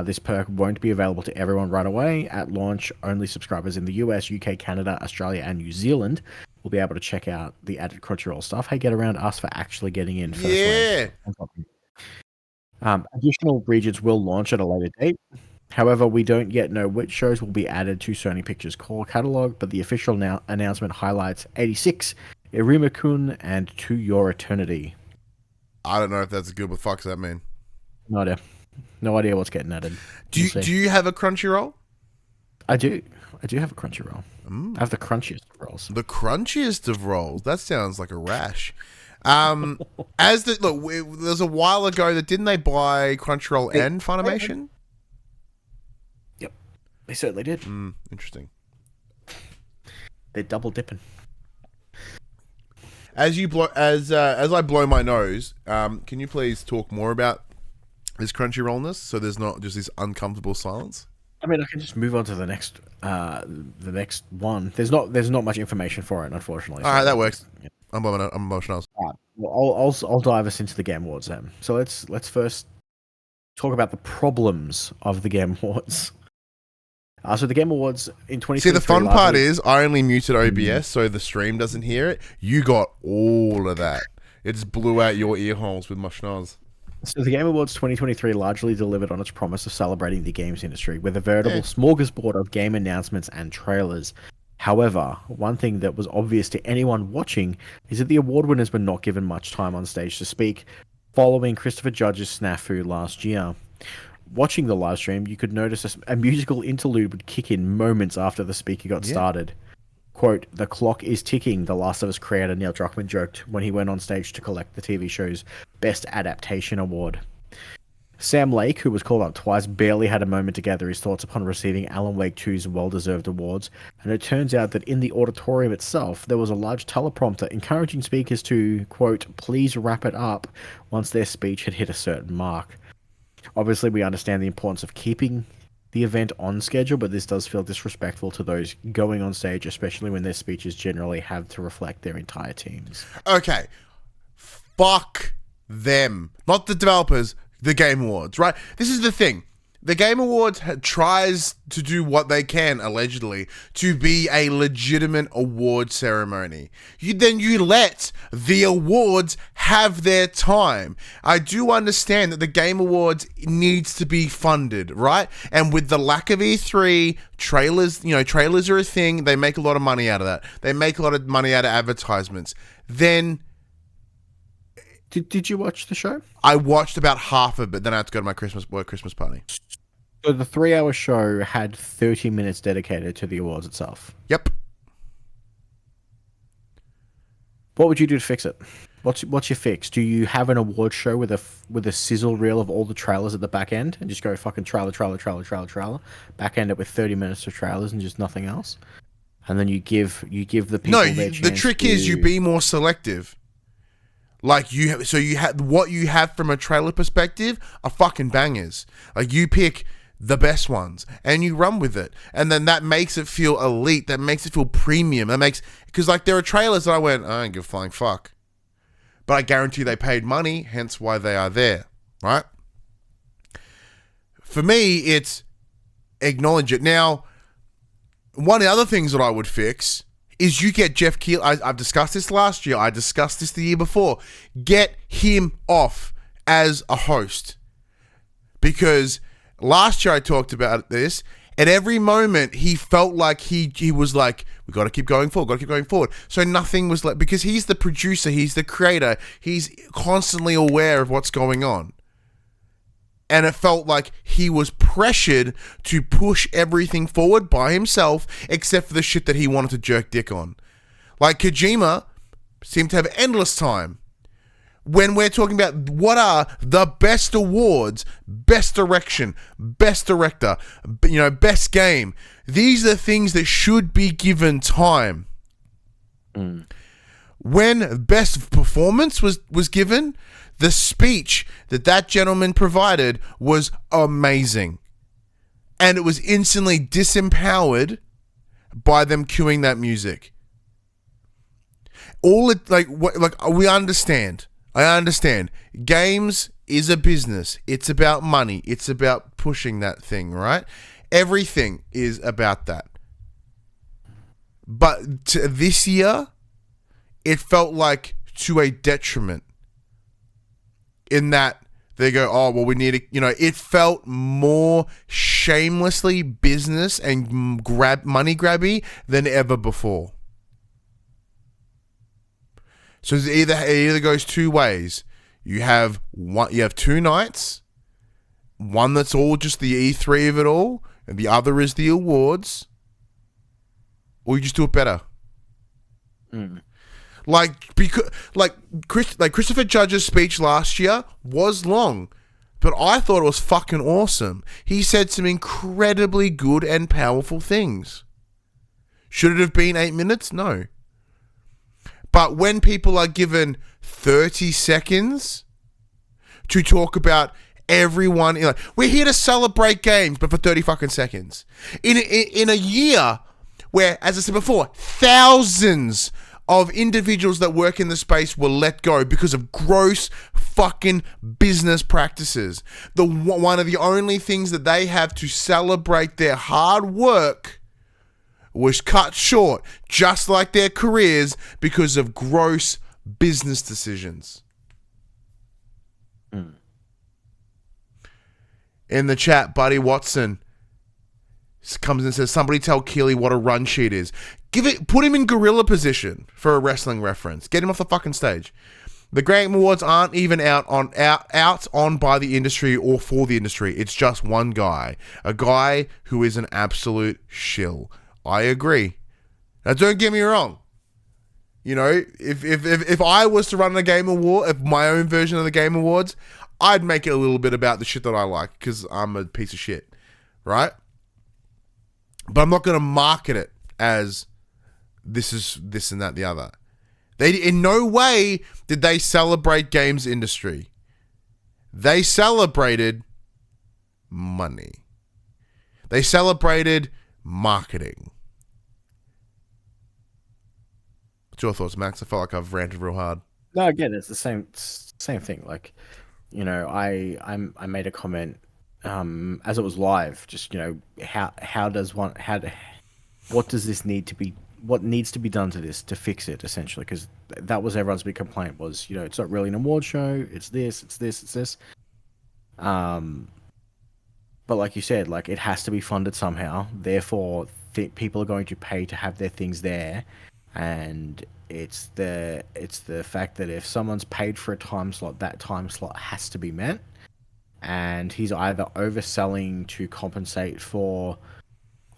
This perk won't be available to everyone right away. At launch, only subscribers in the US, UK, Canada, Australia, and New Zealand will be able to check out the added Crunchyroll stuff. Hey, get around us for actually getting in first. Yeah. Additional regions will launch at a later date. However, we don't yet know which shows will be added to Sony Pictures Core catalog, but the official announcement highlights 86, Iruma-kun, and To Your Eternity. I don't know if that's good. What the fuck does that mean? No idea. No idea what's getting added. Do you have a Crunchyroll? I do. I do have a Crunchyroll. I have the crunchiest of rolls. The crunchiest of rolls. That sounds like a rash. There's a while ago that didn't they buy Crunchyroll and Funimation? Yep, they certainly did. Interesting. They're double dipping. As I blow my nose, can you please talk more about this Crunchyrollness so there's not just this uncomfortable silence? I mean, I can just move on to the next one. There's not much information for it, unfortunately. All right, that works. Yeah. I'm emotional. Right. Well, I'll dive us into the Game Awards then. So let's first talk about the problems of the Game Awards. So the Game Awards in 2023. See, the fun part is I only muted OBS so the stream doesn't hear it. You got all of that. It just blew out your ear holes with my schnoz. So the Game Awards 2023 largely delivered on its promise of celebrating the games industry with a veritable smorgasbord of game announcements and trailers. However, one thing that was obvious to anyone watching is that the award winners were not given much time on stage to speak, following Christopher Judge's snafu last year. Watching the live stream, you could notice a musical interlude would kick in moments after the speaker got started. Quote, "The clock is ticking," The Last of Us creator Neil Druckmann joked when he went on stage to collect the TV show's Best Adaptation Award. Sam Lake, who was called up twice, barely had a moment to gather his thoughts upon receiving Alan Wake 2's well-deserved awards, and it turns out that in the auditorium itself, there was a large teleprompter encouraging speakers to, quote, "please wrap it up," once their speech had hit a certain mark. Obviously, we understand the importance of keeping the event on schedule, but this does feel disrespectful to those going on stage, especially when their speeches generally have to reflect their entire teams. Okay. Fuck them. Not the developers, the Game Awards, right? This is the thing. The Game Awards tries to do what they can, allegedly, to be a legitimate award ceremony. You let the awards have their time. I do understand that the Game Awards needs to be funded, right? And with the lack of E3, trailers are a thing. They make a lot of money out of that. They make a lot of money out of advertisements. Then... Did you watch the show? I watched about half of it, then I had to go to my Christmas party. So the 3-hour show had 30 minutes dedicated to the awards itself. Yep. What would you do to fix it? What's your fix? Do you have an award show with a sizzle reel of all the trailers at the back end and just go fucking trailer, back end it with 30 minutes of trailers and just nothing else? And then you give the people their chance. The trick is you be more selective. Like you have what you have from a trailer perspective are fucking bangers. Like you pick the best ones and you run with it, and then that makes it feel elite. That makes it feel premium. Because like there are trailers that I went, I don't give a flying fuck, but I guarantee they paid money, hence why they are there, right? For me, it's acknowledge it. Now, one of the other things that I would fix is you get Jeff Keighley. I've discussed this last year. I discussed this the year before. Get him off as a host. Because last year I talked about this. At every moment, he felt like he was like, we got to keep going forward. So nothing was like, because he's the producer, he's the creator, he's constantly aware of what's going on. And it felt like he was pressured to push everything forward by himself, except for the shit that he wanted to jerk dick on. Like Kojima seemed to have endless time. When we're talking about what are the best awards, best direction, best director, best game, these are things that should be given time. When best performance was given, the speech that gentleman provided was amazing. And it was instantly disempowered by them cueing that music. We understand. I understand. Games is a business. It's about money. It's about pushing that thing, right? Everything is about that. But this year, it felt like to a detriment. In that they go, oh, well, we need to, it felt more shamelessly business and money grabby than ever before. So it either goes two ways. You have 2 nights, one that's all just the E3 of it all, and the other is the awards, or you just do it better. Christopher Judge's speech last year was long, but I thought it was fucking awesome. He said some incredibly good and powerful things. Should it have been 8 minutes? No. But when people are given 30 seconds to talk about everyone, we're here to celebrate games, but for 30 fucking seconds. In a year where, as I said before, thousands of individuals that work in the space were let go because of gross fucking business practices. One of the only things that they have to celebrate their hard work was cut short, just like their careers, because of gross business decisions. In the chat, Buddy Watson comes and says, somebody tell Keely what a run sheet is. Put him in gorilla position for a wrestling reference. Get him off the fucking stage. The Game Awards aren't even out on by the industry or for the industry. It's just one guy. A guy who is an absolute shill. I agree. Now, don't get me wrong. If I was to run a Game Award, my own version of the Game Awards, I'd make it a little bit about the shit that I like, because I'm a piece of shit, right? But I'm not going to market it as this is this and that the other. They in no way did they celebrate games industry. They celebrated money. They celebrated marketing. What's your thoughts, Max? I felt like I've ranted real hard. No, again, it's the same thing. Like, I made a comment as it was live. Just what does this need to be? What needs to be done to this to fix it, essentially? Because that was everyone's big complaint was, it's not really an award show. It's this. But like you said, like, it has to be funded somehow. Therefore, people are going to pay to have their things there, and it's the fact that if someone's paid for a time slot, that time slot has to be met, and he's either overselling to compensate for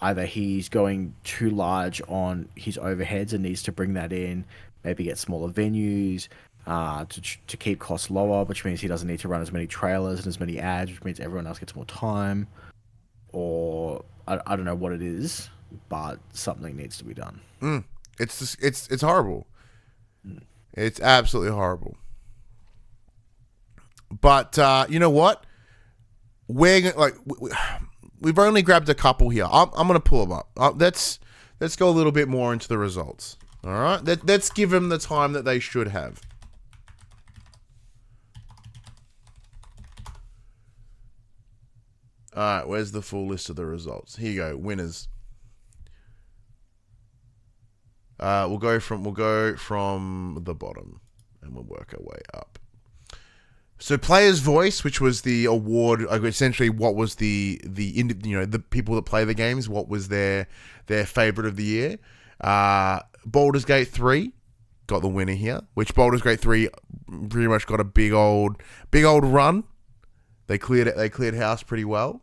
either he's going too large on his overheads and needs to bring that in, maybe get smaller venues to keep costs lower, which means he doesn't need to run as many trailers and as many ads, which means everyone else gets more time, or I don't know what it is, but something needs to be done. It's horrible. It's absolutely horrible. But you know what? We've only grabbed a couple here. I'm going to pull them up. Let's go a little bit more into the results. All right? Let's give them the time that they should have. All right, where's the full list of the results? Here you go, winners. We'll go from the bottom, and we'll work our way up. So, Player's Voice, which was the award, essentially, what was the people that play the games, what was their favorite of the year? Baldur's Gate 3 got the winner here, which Baldur's Gate 3 pretty much got a big old run. They cleared house pretty well.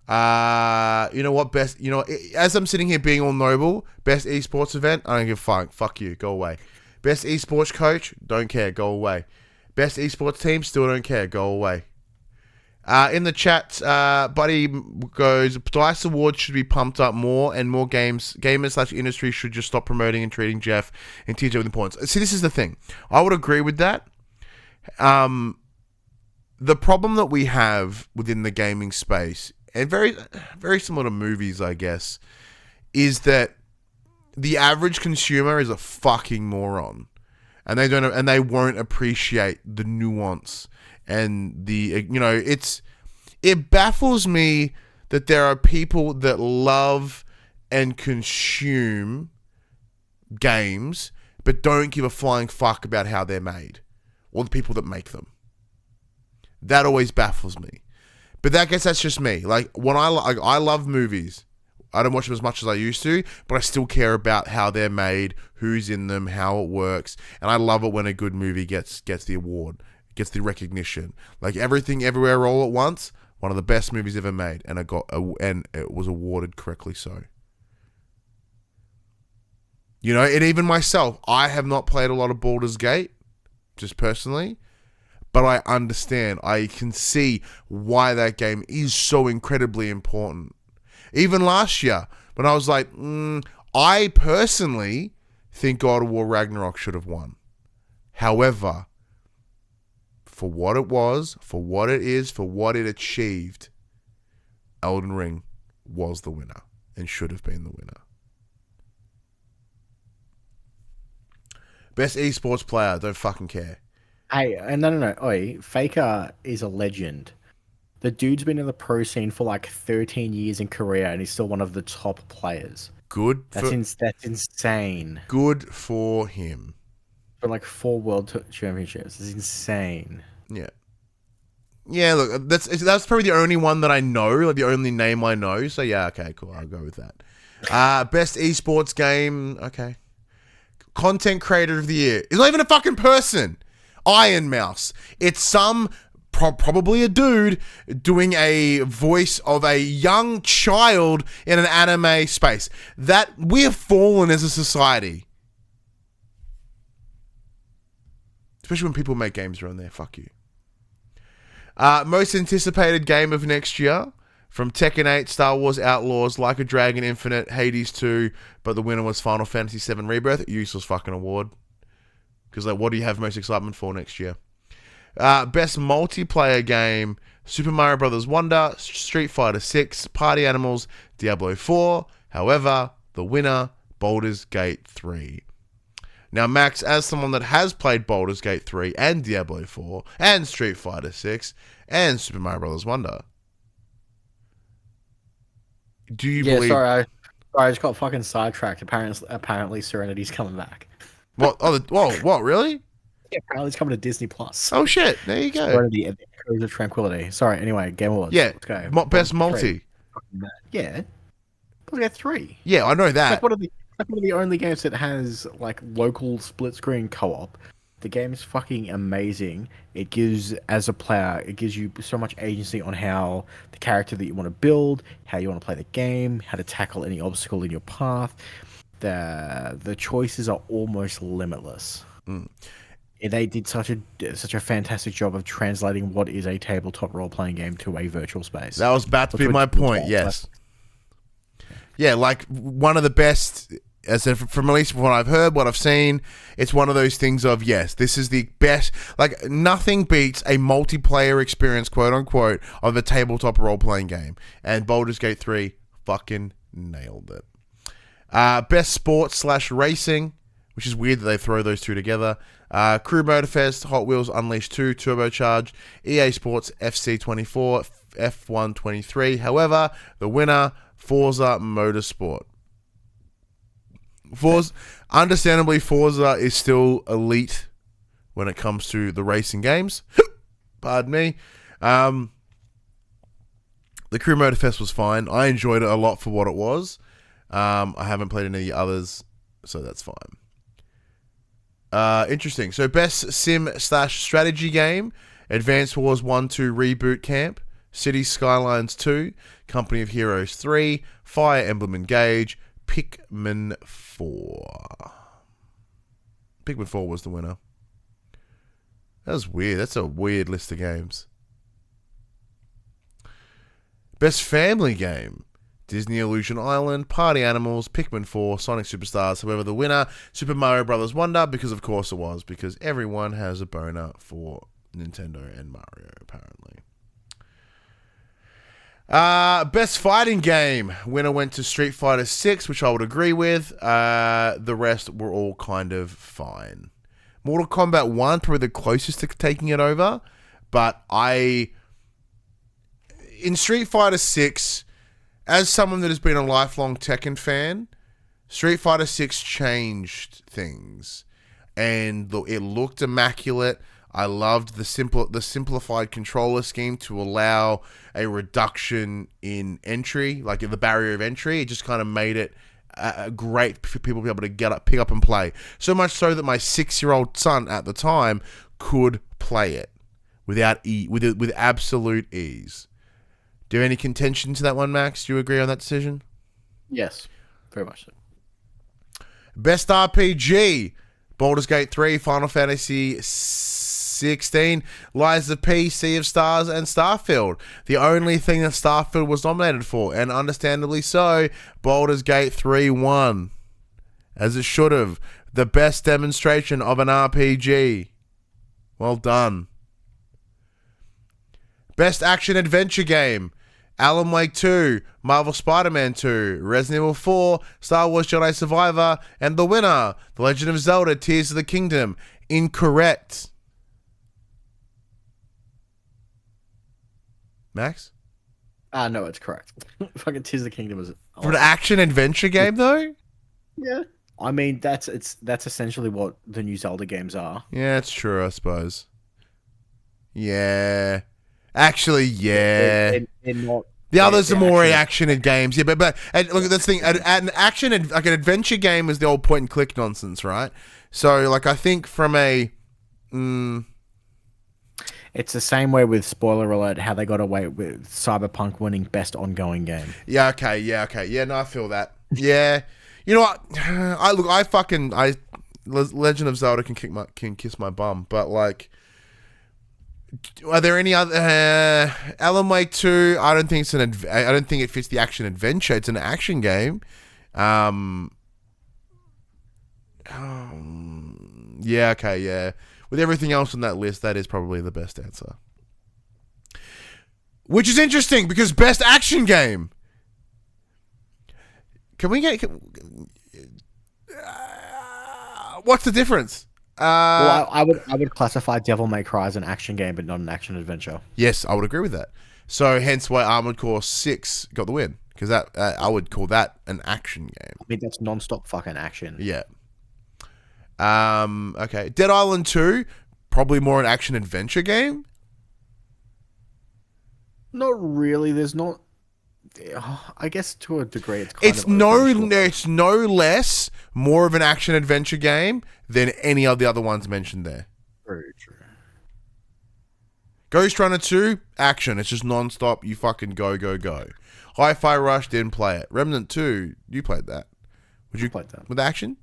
As I'm sitting here being all noble, best esports event, I don't give a fuck. Fuck you, go away. Best esports coach, don't care, go away. Best esports team, still don't care, go away. In the chat, Buddy goes, DICE Awards should be pumped up more, and more gamers/industry should just stop promoting and treating Jeff and TJ with importance. See, this is the thing. I would agree with that. The problem that we have within the gaming space, and very, very similar to movies, I guess, is that the average consumer is a fucking moron, and they won't appreciate the nuance and it baffles me that there are people that love and consume games but don't give a flying fuck about how they're made or the people that make them. That always baffles me. But I guess that's just me. Like, when I love movies. I don't watch them as much as I used to, but I still care about how they're made, who's in them, how it works, and I love it when a good movie gets the award, gets the recognition. Like Everything Everywhere All at Once, one of the best movies ever made, and it was awarded correctly so. And even myself, I have not played a lot of Baldur's Gate, just personally. But I understand. I can see why that game is so incredibly important. Even last year, when I was like, I personally think God of War Ragnarok should have won. However, for what it was, for what it is, for what it achieved, Elden Ring was the winner and should have been the winner. Best esports player, don't fucking care. Hey, no. Oi, Faker is a legend. The dude's been in the pro scene for like 13 years in Korea, and he's still one of the top players. That's insane. Good for him. For like 4 world championships, it's insane. Yeah. Yeah, look, that's probably the only one that I know, like the only name I know. So yeah, okay, cool. I'll go with that. Best esports game, okay. Content creator of the year. It's not even a fucking person. Iron Mouse. It's some probably a dude doing a voice of a young child in an anime space. That we have fallen as a society. Especially when people make games around there. Fuck you. Most anticipated game of next year. From Tekken 8, Star Wars Outlaws, Like a Dragon Infinite, Hades 2, but the winner was Final Fantasy 7 Rebirth. Useless fucking award. Because like, what do you have most excitement for next year? Best multiplayer game, Super Mario Bros. Wonder, Street Fighter 6, Party Animals, Diablo 4. However, the winner, Baldur's Gate 3. Now, Max, as someone that has played Baldur's Gate 3 and Diablo 4 and Street Fighter 6 and Super Mario Bros. Wonder, do you believe... Sorry, I just got fucking sidetracked. Apparently Serenity's coming back. What? Oh, what, really? Yeah, apparently it's coming to Disney Plus. Oh, shit. There you go. Serenity and the Echoes of Tranquility. Sorry, anyway, Game Awards. Yeah. Let's go. Best multi. Yeah. Baldur's Gate 3. Yeah, I know that. It's one of the only games that has like local split screen co-op. The game is fucking amazing. It gives, as a player, it gives you so much agency on how the character that you want to build, how you want to play the game, how to tackle any obstacle in your path. The choices are almost limitless. They did such a fantastic job of translating what is a tabletop role-playing game to a virtual space. That was about to be my point, yes. Yeah, like one of the best... As from at least what I've heard, what I've seen, it's one of those things of, yes, this is the best. Like, nothing beats a multiplayer experience, quote unquote, of a tabletop role-playing game. And Baldur's Gate 3 fucking nailed it. Best sports / racing, which is weird that they throw those two together. Crew Motorfest, Hot Wheels Unleashed 2, Turbocharged, EA Sports FC24, F1 23. However, the winner, Forza Motorsport. Understandably, Forza is still elite when it comes to the racing games. Pardon me. The Crew Motorfest was fine. I enjoyed it a lot for what it was. I haven't played any others, so that's fine. Interesting. So, best sim / strategy game: Advance Wars 1-2 Reboot Camp, Cities Skylines 2, Company of Heroes 3, Fire Emblem Engage, Pikmin 4. Pikmin 4 was the winner. That was weird. That's a weird list of games. Best family game: Disney Illusion Island, Party Animals, Pikmin 4, Sonic Superstars. However, the winner, Super Mario Bros. Wonder, because of course it was, because everyone has a boner for Nintendo and Mario, apparently. Best fighting game. Winner went to Street Fighter 6, which I would agree with. The rest were all kind of fine. Mortal Kombat 1, probably the closest to taking it over. But in Street Fighter 6, as someone that has been a lifelong Tekken fan, Street Fighter 6 changed things. And it looked immaculate. I loved the simplified controller scheme to allow a reduction in entry, like the barrier of entry. It just kind of made it great for people to be able to pick up and play. So much so that my 6-year-old son at the time could play it with absolute ease. Do you have any contention to that one, Max? Do you agree on that decision? Yes, very much so. Best RPG: Baldur's Gate 3, Final Fantasy 16, Lies of P, Sea of Stars, and Starfield. The only thing that Starfield was nominated for, and understandably so, Baldur's Gate 3 won. As it should have. The best demonstration of an RPG. Well done. Best Action Adventure Game. Alan Wake 2, Marvel Spider-Man 2, Resident Evil 4, Star Wars Jedi Survivor, and the winner, The Legend of Zelda Tears of the Kingdom. Incorrect. Max? No, it's correct. Fucking Tears of the Kingdom is For an action-adventure game, though? Yeah. I mean, that's essentially what the new Zelda games are. Yeah, it's true, I suppose. Yeah. Actually, yeah. They're not. The others are more action games. Yeah, but and look at this thing. An action, like an adventure game is the old point and click nonsense, right? So, like, I think from a... It's the same way with, spoiler alert, how they got away with Cyberpunk winning best ongoing game. Yeah, okay. Yeah, no, I feel that. Yeah. You know what? Legend of Zelda can kiss my bum, but, like... Are there any other Alan Wake 2? I don't think I don't think it fits the action adventure. It's an action game. Yeah, okay, yeah. With everything else on that list, that is probably the best answer. Which is interesting because best action game. Can we get what's the difference? Well, I would classify Devil May Cry as an action game, but not an action adventure. Yes, I would agree with that. So, hence why Armored Core 6 got the win, because that I would call that an action game. I mean, that's non-stop fucking action. Yeah. Okay, Dead Island 2, probably more an action adventure game. Not really. There's not. I guess to a degree, it's no less more of an action adventure game than any of the other ones mentioned there. Very true. Ghost Runner 2, action. It's just non-stop. You fucking go. Hi-Fi Rush, didn't play it. Remnant 2, you played that. Would you played that with action?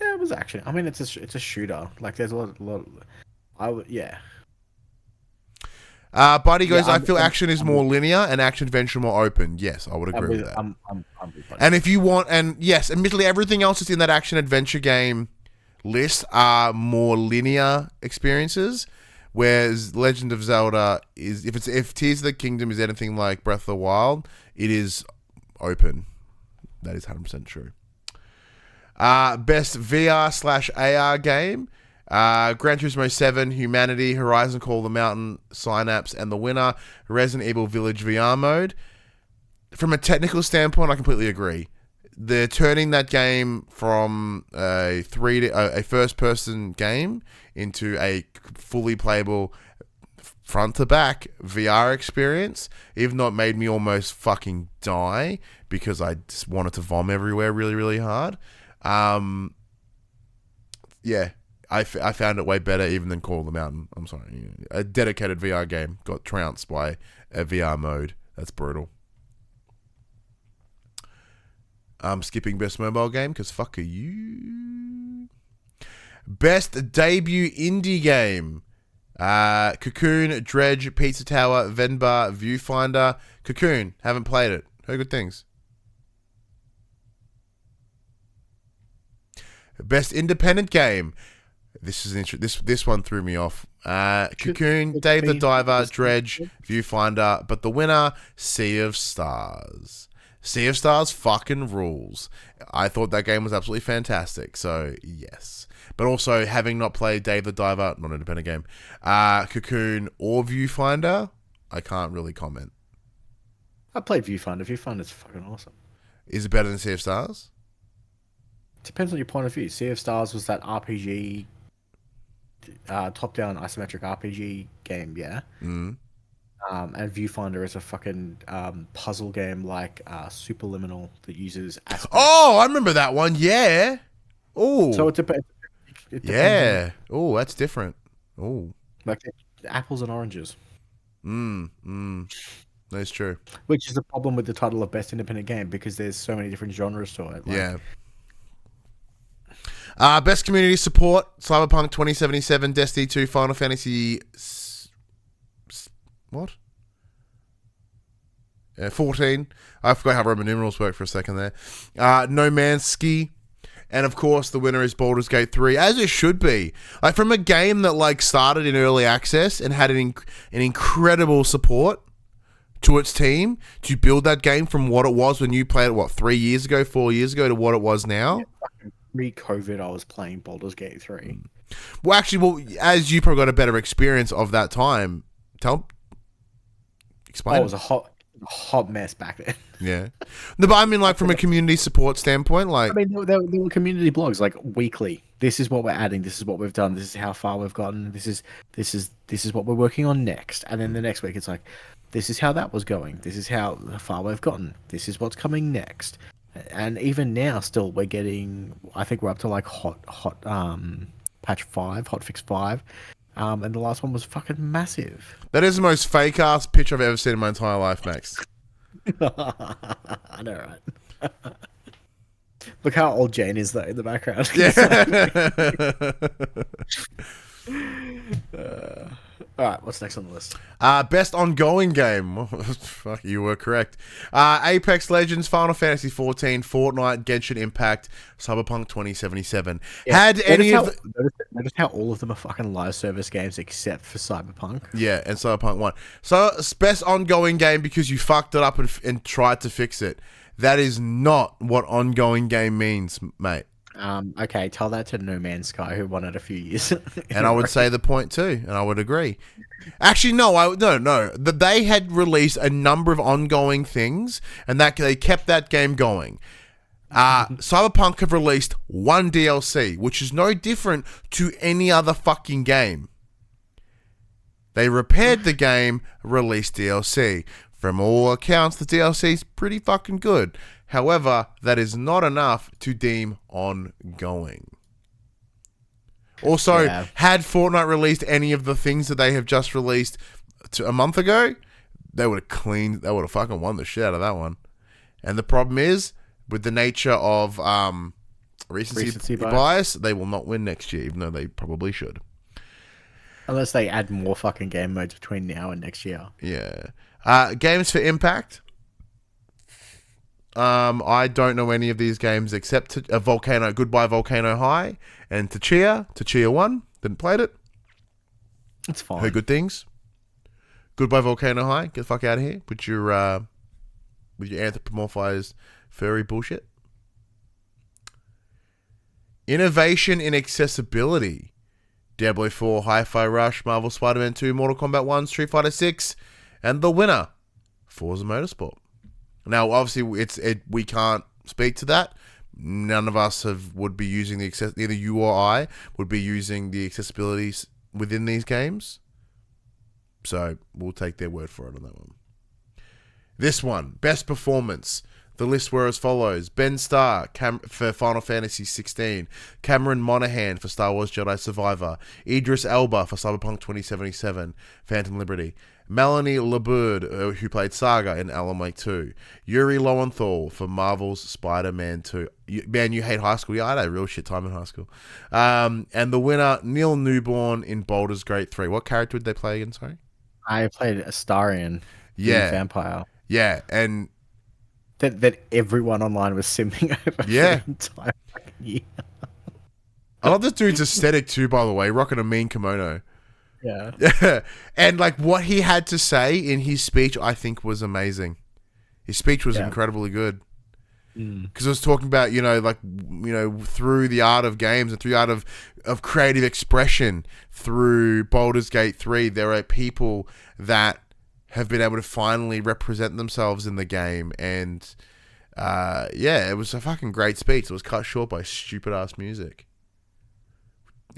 Yeah, it was action. I mean, it's a shooter. Like, there's a lot. Yeah. Buddy goes, I feel action is more linear and action adventure more open. Yes, I would agree with that. I'm and if you want, and yes, admittedly, everything else that's in that action adventure game list are more linear experiences, whereas Legend of Zelda is, if Tears of the Kingdom is anything like Breath of the Wild, it is open. That is 100% true. Best VR/AR game. Gran Turismo 7, Humanity, Horizon Call of the Mountain, Synapse, and the winner, Resident Evil Village VR mode. From a technical standpoint, I completely agree. They're turning that game from a first-person game into a fully playable front-to-back VR experience, even though it made me almost fucking die because I just wanted to vom everywhere really, really hard. Yeah. I found it way better even than Call of the Mountain. I'm sorry. A dedicated VR game got trounced by a VR mode. That's brutal. I'm skipping best mobile game because fuck are you. Best debut indie game. Cocoon, Dredge, Pizza Tower, Venbar, Viewfinder. Cocoon. Haven't played it. Heard good things. Best independent game. This is this one threw me off. Cocoon, Dave the Diver, Dredge, Viewfinder, but the winner, Sea of Stars. Sea of Stars fucking rules. I thought that game was absolutely fantastic, so yes. But also, having not played Dave the Diver, not an independent game, Cocoon or Viewfinder, I can't really comment. I played Viewfinder. Viewfinder's fucking awesome. Is it better than Sea of Stars? Depends on your point of view. Sea of Stars was that RPG, top-down isometric RPG game, yeah. Mm. And Viewfinder is a fucking puzzle game like Superliminal that uses aspects. Oh, I remember that one. Yeah. Oh. So it depends. Yeah. Oh, that's different. Oh. Like apples and oranges. That's true. Which is the problem with the title of Best Independent Game because there's so many different genres to it. Like, yeah. Best community support: Cyberpunk 2077, Destiny 2, Final Fantasy. What? 14. I forgot how Roman numerals work for a second there. No Man's Ski, And of course, the winner is Baldur's Gate 3, as it should be. Like, from a game that like started in early access and had an incredible support to its team to build that game from what it was when you played it, 3 years ago, 4 years ago, to what it was now. Yeah, pre-COVID, I was playing Baldur's Gate 3. Well, actually, as you probably got a better experience of that time, explain. Oh, it was a hot mess back then. Yeah. No, but I mean, like, from a community support standpoint, like... I mean, there were community blogs, like, weekly. This is what we're adding. This is what we've done. This is how far we've gotten. This is what we're working on next. And then the next week, it's like, this is how that was going. This is how far we've gotten. This is what's coming next. And even now, still, we're getting... I think we're up to, like, patch 5, hotfix 5. And the last one was fucking massive. That is the most fake-ass pitch I've ever seen in my entire life, Max. I know, right? Look how old Jane is, though, in the background. All right, what's next on the list? Best ongoing game. Fuck, you were correct. Apex Legends, Final Fantasy 14, Fortnite, Genshin Impact, Cyberpunk 2077. Yeah. Had any of notice how all of them are fucking live service games except for Cyberpunk. Yeah, and Cyberpunk 1. So, best ongoing game because you fucked it up and tried to fix it. That is not what ongoing game means, mate. Okay, tell that to No Man's Sky, who won it a few years. And I would say the point too, and I would agree. Actually, no. They had released a number of ongoing things, and that they kept that game going. Cyberpunk have released one DLC, which is no different to any other fucking game. They repaired the game, released DLC. From all accounts, the DLC is pretty fucking good. However, that is not enough to deem ongoing. Also, had Fortnite released any of the things that they have just released a month ago, they would have fucking won the shit out of that one. And the problem is, with the nature of recency bias, they will not win next year, even though they probably should. Unless they add more fucking game modes between now and next year. Yeah. Games for Impact. I don't know any of these games except Goodbye Volcano High and Tachia 1. Didn't play it. It's fine. Heard good things. Goodbye Volcano High. Get the fuck out of here with your anthropomorphized furry bullshit. Innovation in accessibility. Diablo 4, Hi-Fi Rush, Marvel Spider-Man 2, Mortal Kombat 1, Street Fighter 6, and the winner, Forza Motorsport. Now, obviously, we can't speak to that. None of us would be using either you or I would be using the accessibilities within these games. So we'll take their word for it on that one. This one, best performance. The list were as follows: Ben Starr for Final Fantasy 16, Cameron Monaghan for Star Wars Jedi Survivor, Idris Elba for Cyberpunk 2077, Phantom Liberty, Melanie Labourde, who played Saga in Alan Wake 2, Yuri Lowenthal for Marvel's Spider-Man 2. Man, you hate high school. Yeah, I had a real shit time in high school. And the winner, Neil Newborn in Baldur's Gate 3. What character did they play again, sorry? I played Astarion. Yeah. Vampire. Yeah, and... That everyone online was simping over for the entire fucking year. I love this dude's aesthetic too, by the way, rocking a mean kimono. Yeah. And like what he had to say in his speech, I think was amazing. His speech was incredibly good. Because I was talking about, through the art of games and through the art of creative expression, through Baldur's Gate 3, there are people that have been able to finally represent themselves in the game. And it was a fucking great speech. It was cut short by stupid ass music.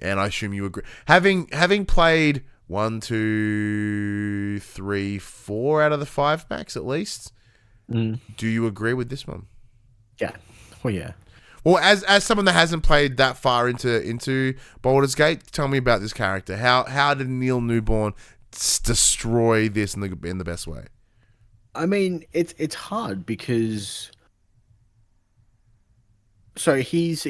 And I assume you agree. Having played 1, 2, 3, 4 out of the 5 max at least, do you agree with this one? Yeah. Well, yeah. Well, as someone that hasn't played that far into Baldur's Gate, tell me about this character. How did Neil Newborn destroy this in the best way? I mean, it's hard because so he's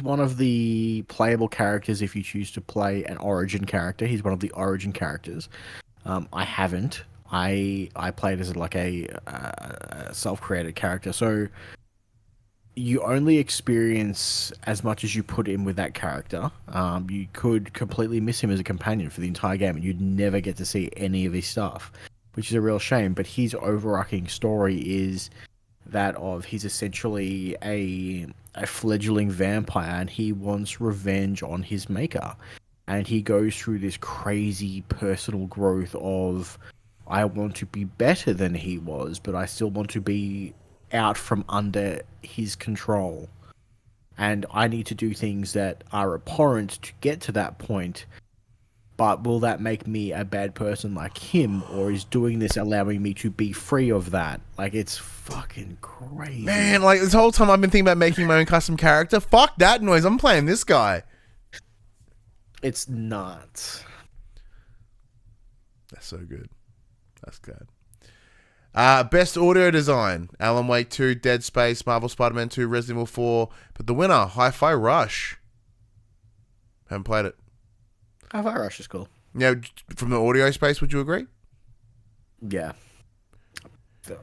one of the playable characters if you choose to play an origin character. He's one of the origin characters. I haven't. I played as like a self-created character. So you only experience as much as you put in with that character. You could completely miss him as a companion for the entire game, and you'd never get to see any of his stuff, which is a real shame. But his overarching story is that of he's essentially a fledgling vampire, and he wants revenge on his maker. And he goes through this crazy personal growth of, I want to be better than he was, but I still want to be out from under his control. And I need to do things that are abhorrent to get to that point. But will that make me a bad person like him? Or is doing this allowing me to be free of that? Like, it's fucking crazy. Man, like, this whole time I've been thinking about making my own custom character. Fuck that noise. I'm playing this guy. It's nuts. That's so good. That's good. Best audio design: Alan Wake 2, Dead Space, Marvel Spider-Man 2, Resident Evil 4. But the winner, Hi-Fi Rush. Haven't played it. Hi-Fi Rush is cool. Yeah, from the audio space, would you agree? Yeah.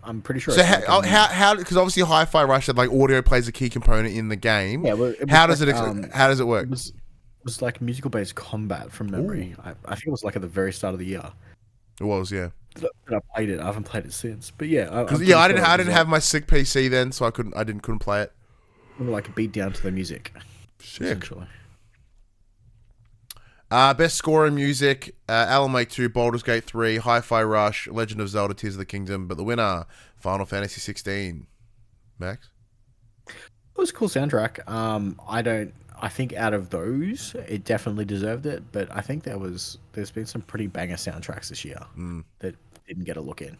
I'm pretty sure. So how? Because obviously Hi-Fi Rush, like, audio plays a key component in the game. Yeah. Well, how does it work? It was like musical based combat from memory. I think it was like at the very start of the year. It was, yeah. I played it. I haven't played it since. But yeah, I didn't have my sick PC then, so I couldn't play it. Like beat down to the music. Sick. Essentially. Best score and music: Alan Wake 2, Baldur's Gate 3, Hi-Fi Rush, Legend of Zelda: Tears of the Kingdom. But the winner, Final Fantasy 16. Max? It was a cool soundtrack. I think out of those, it definitely deserved it. But I think there's been some pretty banger soundtracks this year that didn't get a look in.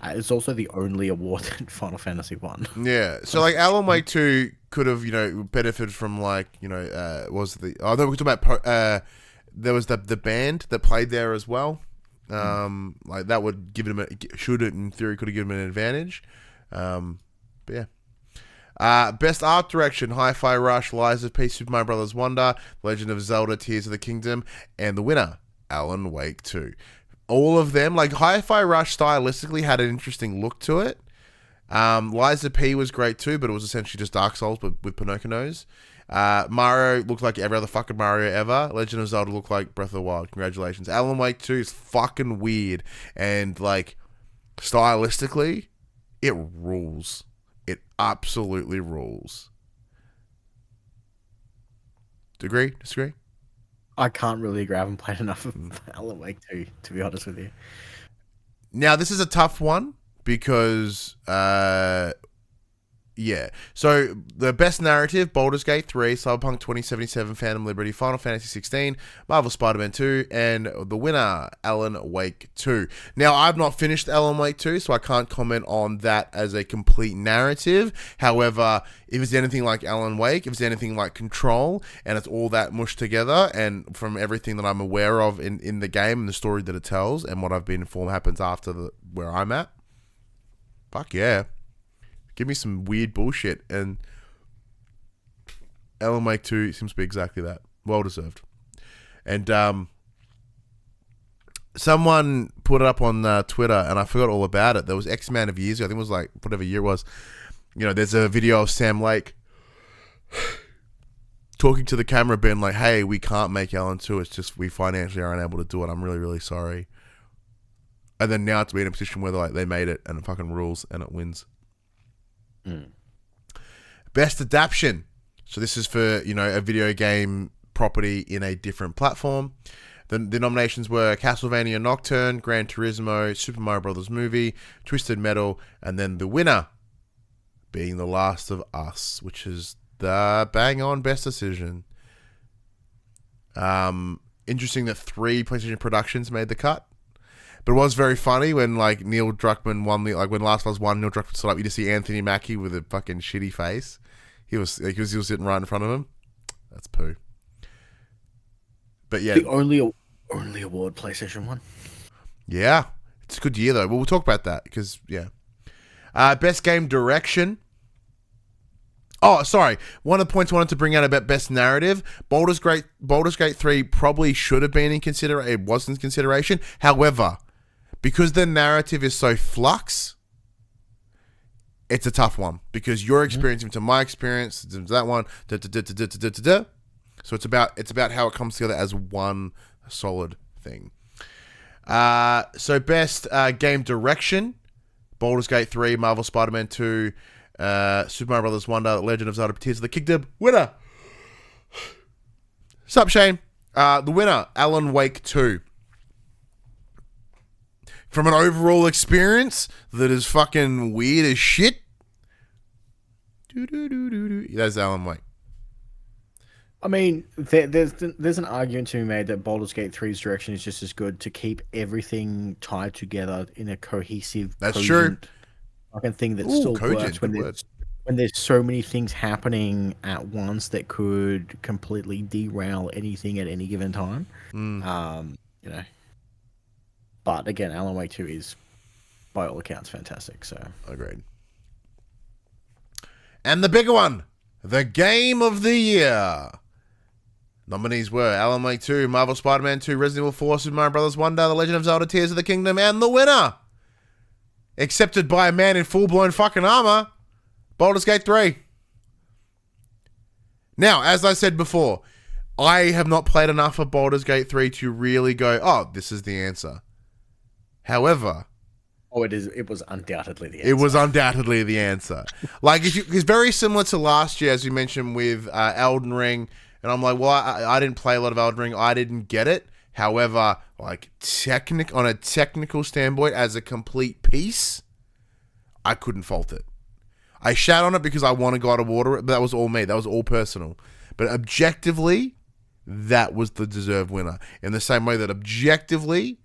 It's also the only award that Final Fantasy won. Yeah, so like Alan Wake 2 could have, benefited from, like, was the... Oh, no, we're talking about... there was the band that played there as well. Like, that would give him should it, in theory, could have given him an advantage. But yeah. Best art direction: Hi-Fi Rush, Lies of P, Super Mario Brothers Wonder, Legend of Zelda: Tears of the Kingdom, and the winner, Alan Wake 2. All of them, like, Hi-Fi Rush stylistically had an interesting look to it. Lies of P was great too, but it was essentially just Dark Souls but with Pinocchio nose. Mario looked like every other fucking Mario ever. Legend of Zelda looked like Breath of the Wild. Congratulations. Alan Wake 2 is fucking weird, and, like, stylistically, it rules. It absolutely rules. Agree? Disagree? I can't really agree. I haven't played enough of Alan Wake 2, to be honest with you. Now, this is a tough one because, yeah. So, the best narrative: Baldur's Gate 3, Cyberpunk 2077, Phantom Liberty, Final Fantasy 16, Marvel Spider-Man 2, and the winner, Alan Wake 2. Now, I've not finished Alan Wake 2, so I can't comment on that as a complete narrative. However, if it's anything like Alan Wake, if it's anything like Control, and it's all that mushed together, and from everything that I'm aware of in the game and the story that it tells, and what I've been informed happens after where I'm at, fuck yeah. Give me some weird bullshit, and Alan Wake 2 seems to be exactly that. Well deserved. And someone put it up on Twitter, and I forgot all about it. There was X amount of years ago, I think it was like whatever year it was. There's a video of Sam Lake talking to the camera, being like, "Hey, we can't make Alan 2. It's just we financially are unable to do it. I'm really, really sorry." And then now to be in a position where they made it, and it fucking rules, and it wins. Best adaptation. So this is for, a video game property in a different platform. The nominations were Castlevania Nocturne, Gran Turismo, Super Mario Brothers Movie, Twisted Metal, and then the winner being The Last of Us, which is the bang on best decision. Interesting that 3 PlayStation productions made the cut. But it was very funny when, like, Neil Druckmann won when Last of Us won, Neil Druckmann stood up. You just see Anthony Mackie with a fucking shitty face. He was sitting right in front of him. That's poo. But yeah, the only award PlayStation won. Yeah, it's a good year though. But we'll talk about that because yeah. Best game direction. Oh, sorry. One of the points I wanted to bring out about best narrative: Baldur's Gate 3 probably should have been in consideration. It wasn't in consideration. However, because the narrative is so flux, it's a tough one because your experience into my experience, that one, so it's about how it comes together as one solid thing. So best game direction: Baldur's Gate 3, Marvel Spider-Man 2, Super Mario Brothers Wonder, Legend of Zelda: Tears of the Kingdom. Winner. Sup, Shane? The winner, Alan Wake 2. From an overall experience that is fucking weird as shit. That's Alan Wake. I mean, there's an argument to be made that Baldur's Gate 3's direction is just as good to keep everything tied together in a cohesive, That's true. Fucking thing that still cogent, works when there's so many things happening at once that could completely derail anything at any given time. You know. But again, Alan Wake 2 is, by all accounts, fantastic. So agreed. And the bigger one, the game of the year. Nominees were Alan Wake 2, Marvel Spider-Man 2, Resident Evil 4, Super Mario Brothers Wonder, The Legend of Zelda: Tears of the Kingdom, and the winner, accepted by a man in full-blown fucking armor, Baldur's Gate 3. Now, as I said before, I have not played enough of Baldur's Gate 3 to really go, oh, this is the answer. However... it was undoubtedly the answer. It was undoubtedly the answer. Like, it's very similar to last year, as you mentioned, with Elden Ring. And I'm like, well, I didn't play a lot of Elden Ring. I didn't get it. However, like, on a technical standpoint, as a complete piece, I couldn't fault it. I shat on it because I want to God of War, but that was all me. That was all personal. But objectively, that was the deserved winner. In the same way that objectively,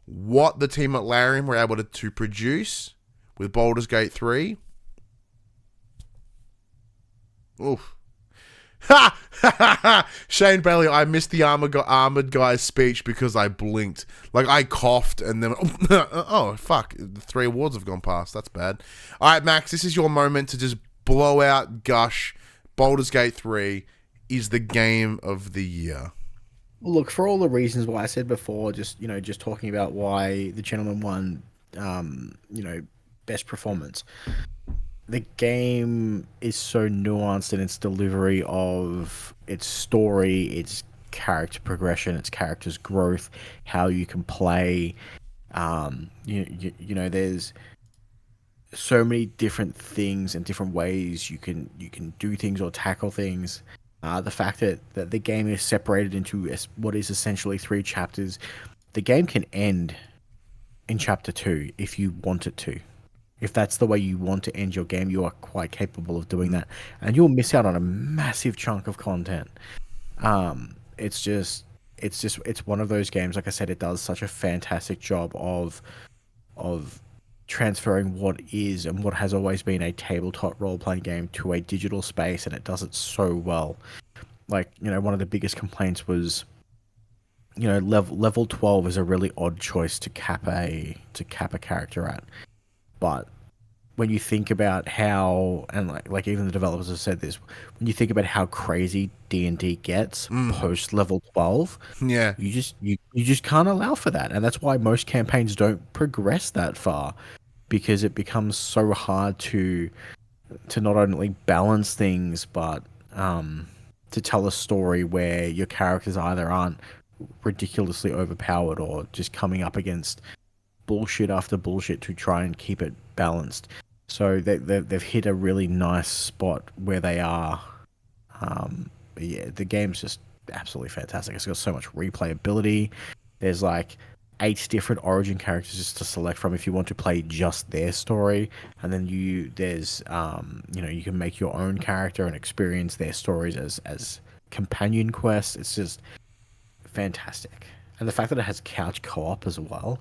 what the team at Larian were able to produce with Baldur's Gate 3. Oof. Ha! Shane Bailey, I missed the armored guy's speech because I blinked. Like, I coughed and then... oh, fuck. The 3 awards have gone past. That's bad. All right, Max, this is your moment to just blow out, gush. Baldur's Gate 3 is the game of the year. Look, for all the reasons why I said before, just talking about why the gentleman won, best performance. The game is so nuanced in its delivery of its story, its character progression, its character's growth, how you can play. There's so many different things and different ways you can do things or tackle things. The fact that the game is separated into what is essentially 3 chapters. The game can end in chapter 2 if you want it to. If that's the way you want to end your game, you are quite capable of doing that, and you'll miss out on a massive chunk of content. It's one of those games. Like I said, it does such a fantastic job of transferring what is and what has always been a tabletop role-playing game to a digital space, and it does it so well. Like, one of the biggest complaints was, level 12 is a really odd choice to cap a character at. But when you think about how, and like even the developers have said this, when you think about how crazy D&D gets post level 12, yeah, you just can't allow for that, and that's why most campaigns don't progress that far, because it becomes so hard to not only balance things, but to tell a story where your characters either aren't ridiculously overpowered or just coming up against bullshit after bullshit to try and keep it balanced. So they've hit a really nice spot where they are. Yeah, the game's just absolutely fantastic. It's got so much replayability. There's like 8 different origin characters just to select from if you want to play just their story, and then you can make your own character and experience their stories as companion quests. It's just fantastic, and the fact that it has couch co-op as well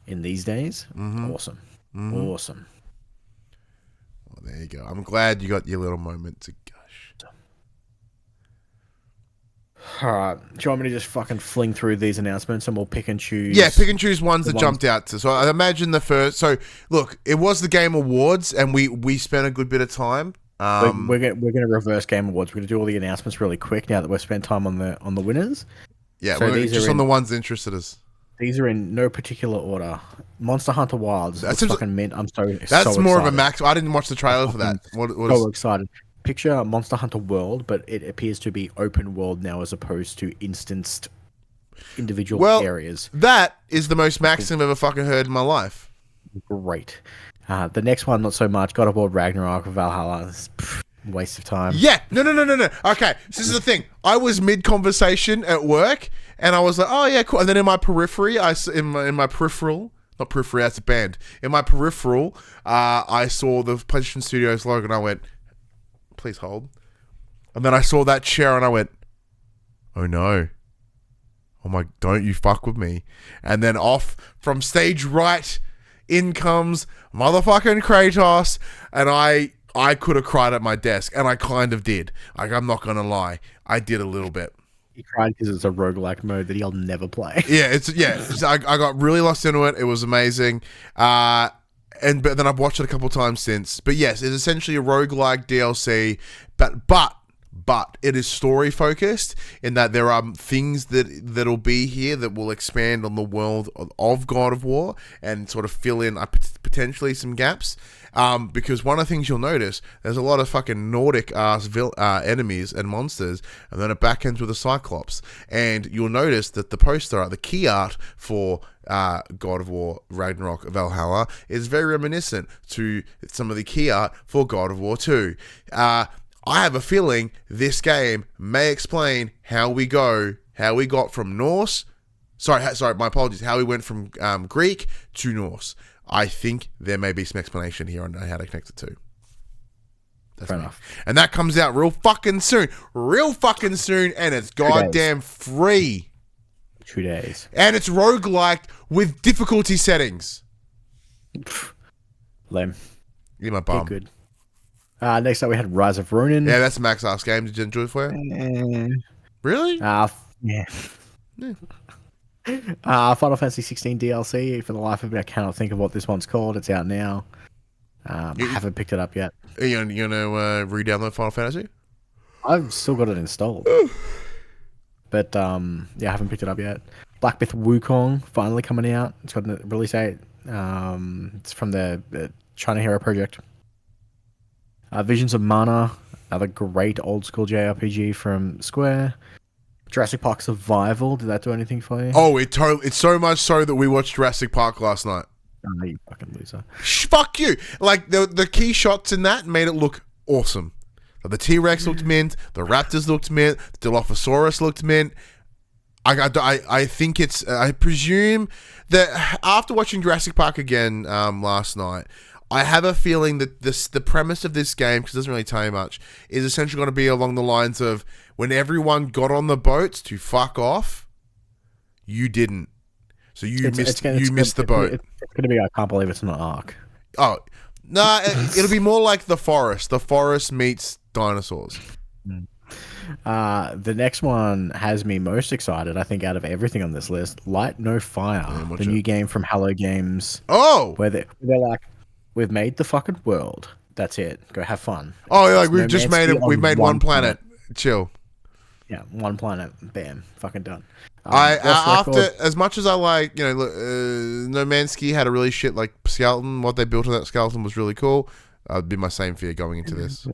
in these days, awesome. Awesome. Well, there you go. I'm glad you got your little moment to gush. Alright, do you want me to just fucking fling through these announcements and we'll pick and choose? Yeah, pick and choose ones that jumped out to. So I imagine the first. So look, it was the Game Awards, and we spent a good bit of time. We're gonna reverse Game Awards. We're gonna do all the announcements really quick now that we've spent time on the winners. Yeah, so just on the ones that interested us. These are in no particular order. Monster Hunter Wilds. That's fucking mint. I'm so That's more excited. of a max. I didn't watch the trailer for that. So excited. Picture Monster Hunter World, but it appears to be open world now as opposed to instanced individual areas. That is the most max I've ever fucking heard in my life. Great. The next one, not so much. God of War Ragnarok, Valhalla. Waste of time. Yeah. No. Okay. So this is the thing. I was mid-conversation at work, and I was like, oh, yeah, cool. And then in my periphery, in my peripheral, not periphery, that's a band. In my peripheral, I saw the PlayStation Studios logo, and I went, please hold. And then I saw that chair, and I went, oh, no. Oh, my, don't you fuck with me. And then off from stage right, in comes motherfucking Kratos, and I could have cried at my desk, and I kind of did. Like, I'm not going to lie. I did a little bit. He cried because it's a roguelike mode that he'll never play. I got really lost into it. It was amazing. But then I've watched it a couple times since. But yes, it's essentially a roguelike DLC, but it is story focused in that there are things that'll be here that will expand on the world of God of War and sort of fill in potentially some gaps. Because one of the things you'll notice, there's a lot of fucking Nordic ass enemies and monsters, and then it back ends with a Cyclops. And you'll notice that the poster art, the key art for God of War Ragnarok Valhalla is very reminiscent to some of the key art for God of War 2. I have a feeling this game may explain how we got from Norse. Sorry, my apologies. How we went from Greek to Norse. I think there may be some explanation here on how to connect the two. That's fair enough. And that comes out real fucking soon. And it's goddamn free. 2 days. And it's roguelike with difficulty settings. Lame. You're my bum. Good. Next up, we had Rise of Ronin. Yeah, that's a max ass game. Did you enjoy it for you? Really? Yeah. Final Fantasy 16 DLC. For the life of me, I cannot think of what this one's called. It's out now. I haven't picked it up yet. Are you gonna re-download Final Fantasy? I've still got it installed. But I haven't picked it up yet. Black Myth Wukong finally coming out. It's got a release date. It's from the China Hero Project. Visions of Mana, another great old school JRPG from Square. Jurassic Park Survival, did that do anything for you? Oh, it's so much so that we watched Jurassic Park last night. Oh, you fucking loser. Fuck you! Like, the key shots in that made it look awesome. Like, the T-Rex looked mint, the Raptors looked mint, the Dilophosaurus looked mint. I think I presume that after watching Jurassic Park again last night, I have a feeling that the premise of this game, because it doesn't really tell you much, is essentially going to be along the lines of when everyone got on the boats to fuck off, you didn't. So you missed the boat. It's going to be, I can't believe it's not Ark. Oh, no, it'll be more like The Forest. The Forest meets dinosaurs. The next one has me most excited, I think, out of everything on this list. Light No Fire, the new game from Hello Games. Oh! Where they're like, we've made the fucking world. That's it. Go have fun. Oh, like we've just made it. We've made one planet. Chill. Yeah, one planet. Bam. Fucking done. After as much as I like, No Man's Sky had a really shit like skeleton. What they built on that skeleton was really cool. That'd be my same fear going into this.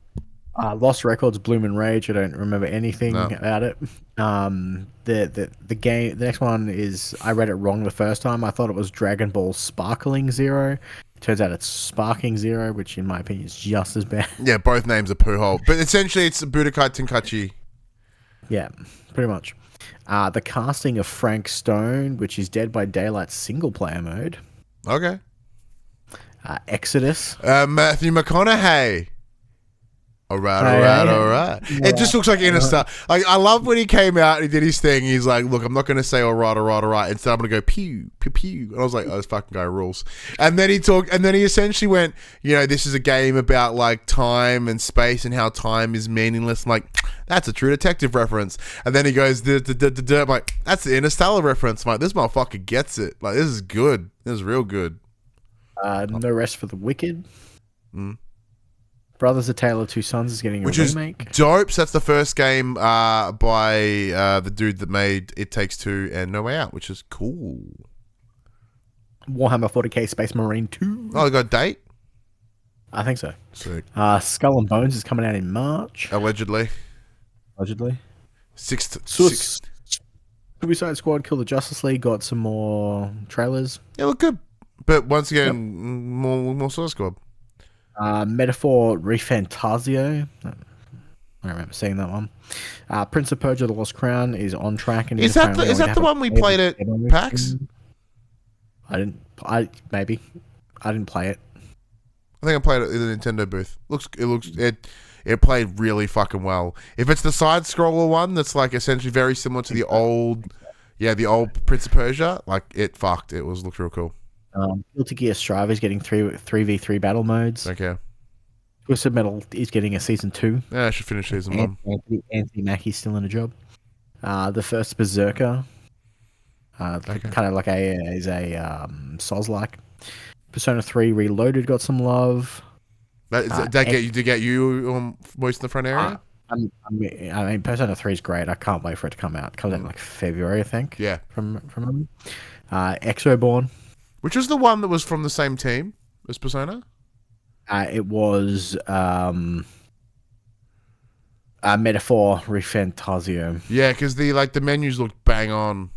Lost Records, Bloom and Rage. I don't remember anything about it. The game. The next one is, I read it wrong the first time. I thought it was Dragon Ball Sparkling Zero. Turns out it's Sparking Zero, which in my opinion is just as bad. Yeah, both names are poo hole. But essentially it's Budokai Tenkaichi. Yeah, pretty much. The casting of Frank Stone, which is Dead by Daylight single player mode. Okay. Exodus. Matthew McConaughey. All right. It just looks like Interstar. Like, I love when he came out and he did his thing. He's like, look, I'm not going to say all right. Instead, I'm going to go pew, pew, pew. And I was like, oh, this fucking guy rules. And then he essentially went, this is a game about like time and space and how time is meaningless. I'm like, that's a True Detective reference. And then he goes, I'm like, that's the Interstellar reference. I'm like, this motherfucker gets it. Like, this is good. This is real good. No Rest for the Wicked. Brothers: A Tale of Two Sons is getting a remake. Which is dope. So that's the first game by the dude that made It Takes Two and No Way Out, which is cool. Warhammer 40k Space Marine 2. Oh, they got a date? I think so. Sick. Skull and Bones is coming out in March. Allegedly. Suicide Six. Squad Kill the Justice League got some more trailers. Yeah, look good. But once again, more Suicide Squad. Metaphor Refantasio. I remember seeing that one. Prince of Persia: The Lost Crown is on track. And Is that the one we played at PAX? I didn't play it. I think I played it in the Nintendo booth. It played really fucking well. If it's the side scroller one that's like essentially very similar to the old Prince of Persia, like it looked real cool. Guilty Gear Strive is getting 3v3 battle modes. Okay. Twisted Metal is getting a season 2. Yeah, I should finish season 1. Anthony Mackie's still in a job. The first Berserker, kind of like a Souls-like. Persona 3 Reloaded got some love. Did get you moist in the front area? I mean, Persona 3 is great. I can't wait for it to come out. It comes out in like February, I think. Yeah. From Exoborn. Which was the one that was from the same team as Persona? It was Metaphor Refantasio. Yeah, because the menus looked bang on.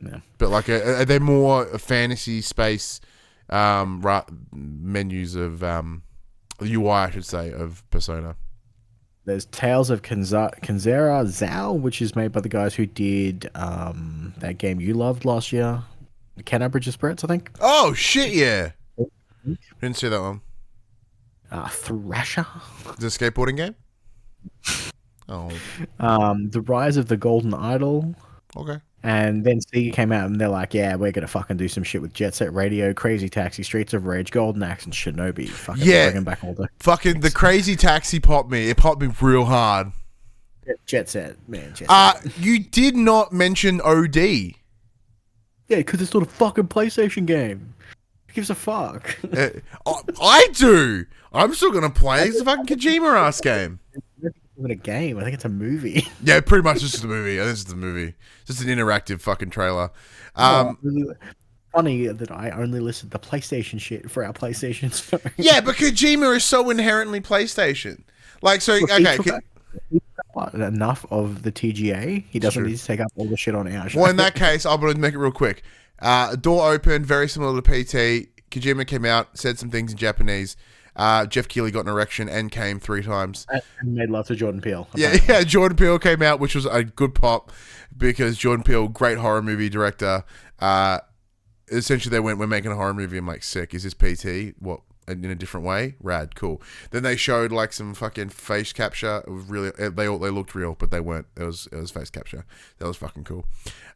Yeah. But like, are they more fantasy space menus of the UI, I should say, of Persona? There's Tales of Kanzera Zao, which is made by the guys who did that game you loved last year, Kenna Bridge of Spirits, I think. Oh shit! Yeah, didn't see that one. Thrasher, the skateboarding game. Oh. The Rise of the Golden Idol. Okay. And then Sega came out and they're like, yeah, we're going to fucking do some shit with Jet Set Radio, Crazy Taxi, Streets of Rage, Golden Axe, and Shinobi. Fucking bringing back all the... Fucking the Crazy Taxi popped me. It popped me real hard. Jet Set, man. Jet Set. You did not mention OD. Yeah, because it's not a fucking PlayStation game. Who gives a fuck? I do. I'm still going to play. It's a fucking Kojima-ass game. It's a game. I think it's a movie. Yeah, pretty much just a movie. I think it's a movie. Just an interactive fucking trailer. Really funny that I only listed the PlayStation shit for our PlayStation story. Yeah, but Kojima is so inherently PlayStation. Like, so, okay. Enough of the TGA. He doesn't need to take up all the shit on our show. Well, in that case, I'm going to make it real quick. Door opened, very similar to PT. Kojima came out, said some things in Japanese. Jeff Keighley got an erection and came 3 times. And made love to Jordan Peele. Yeah, Jordan Peele came out, which was a good pop because Jordan Peele, great horror movie director. Essentially, they went, we're making a horror movie. I'm like, sick. Is this PT? What? In a different way? Rad, cool. Then they showed like some fucking face capture. It was really, they looked real, but they weren't. It was face capture. That was fucking cool.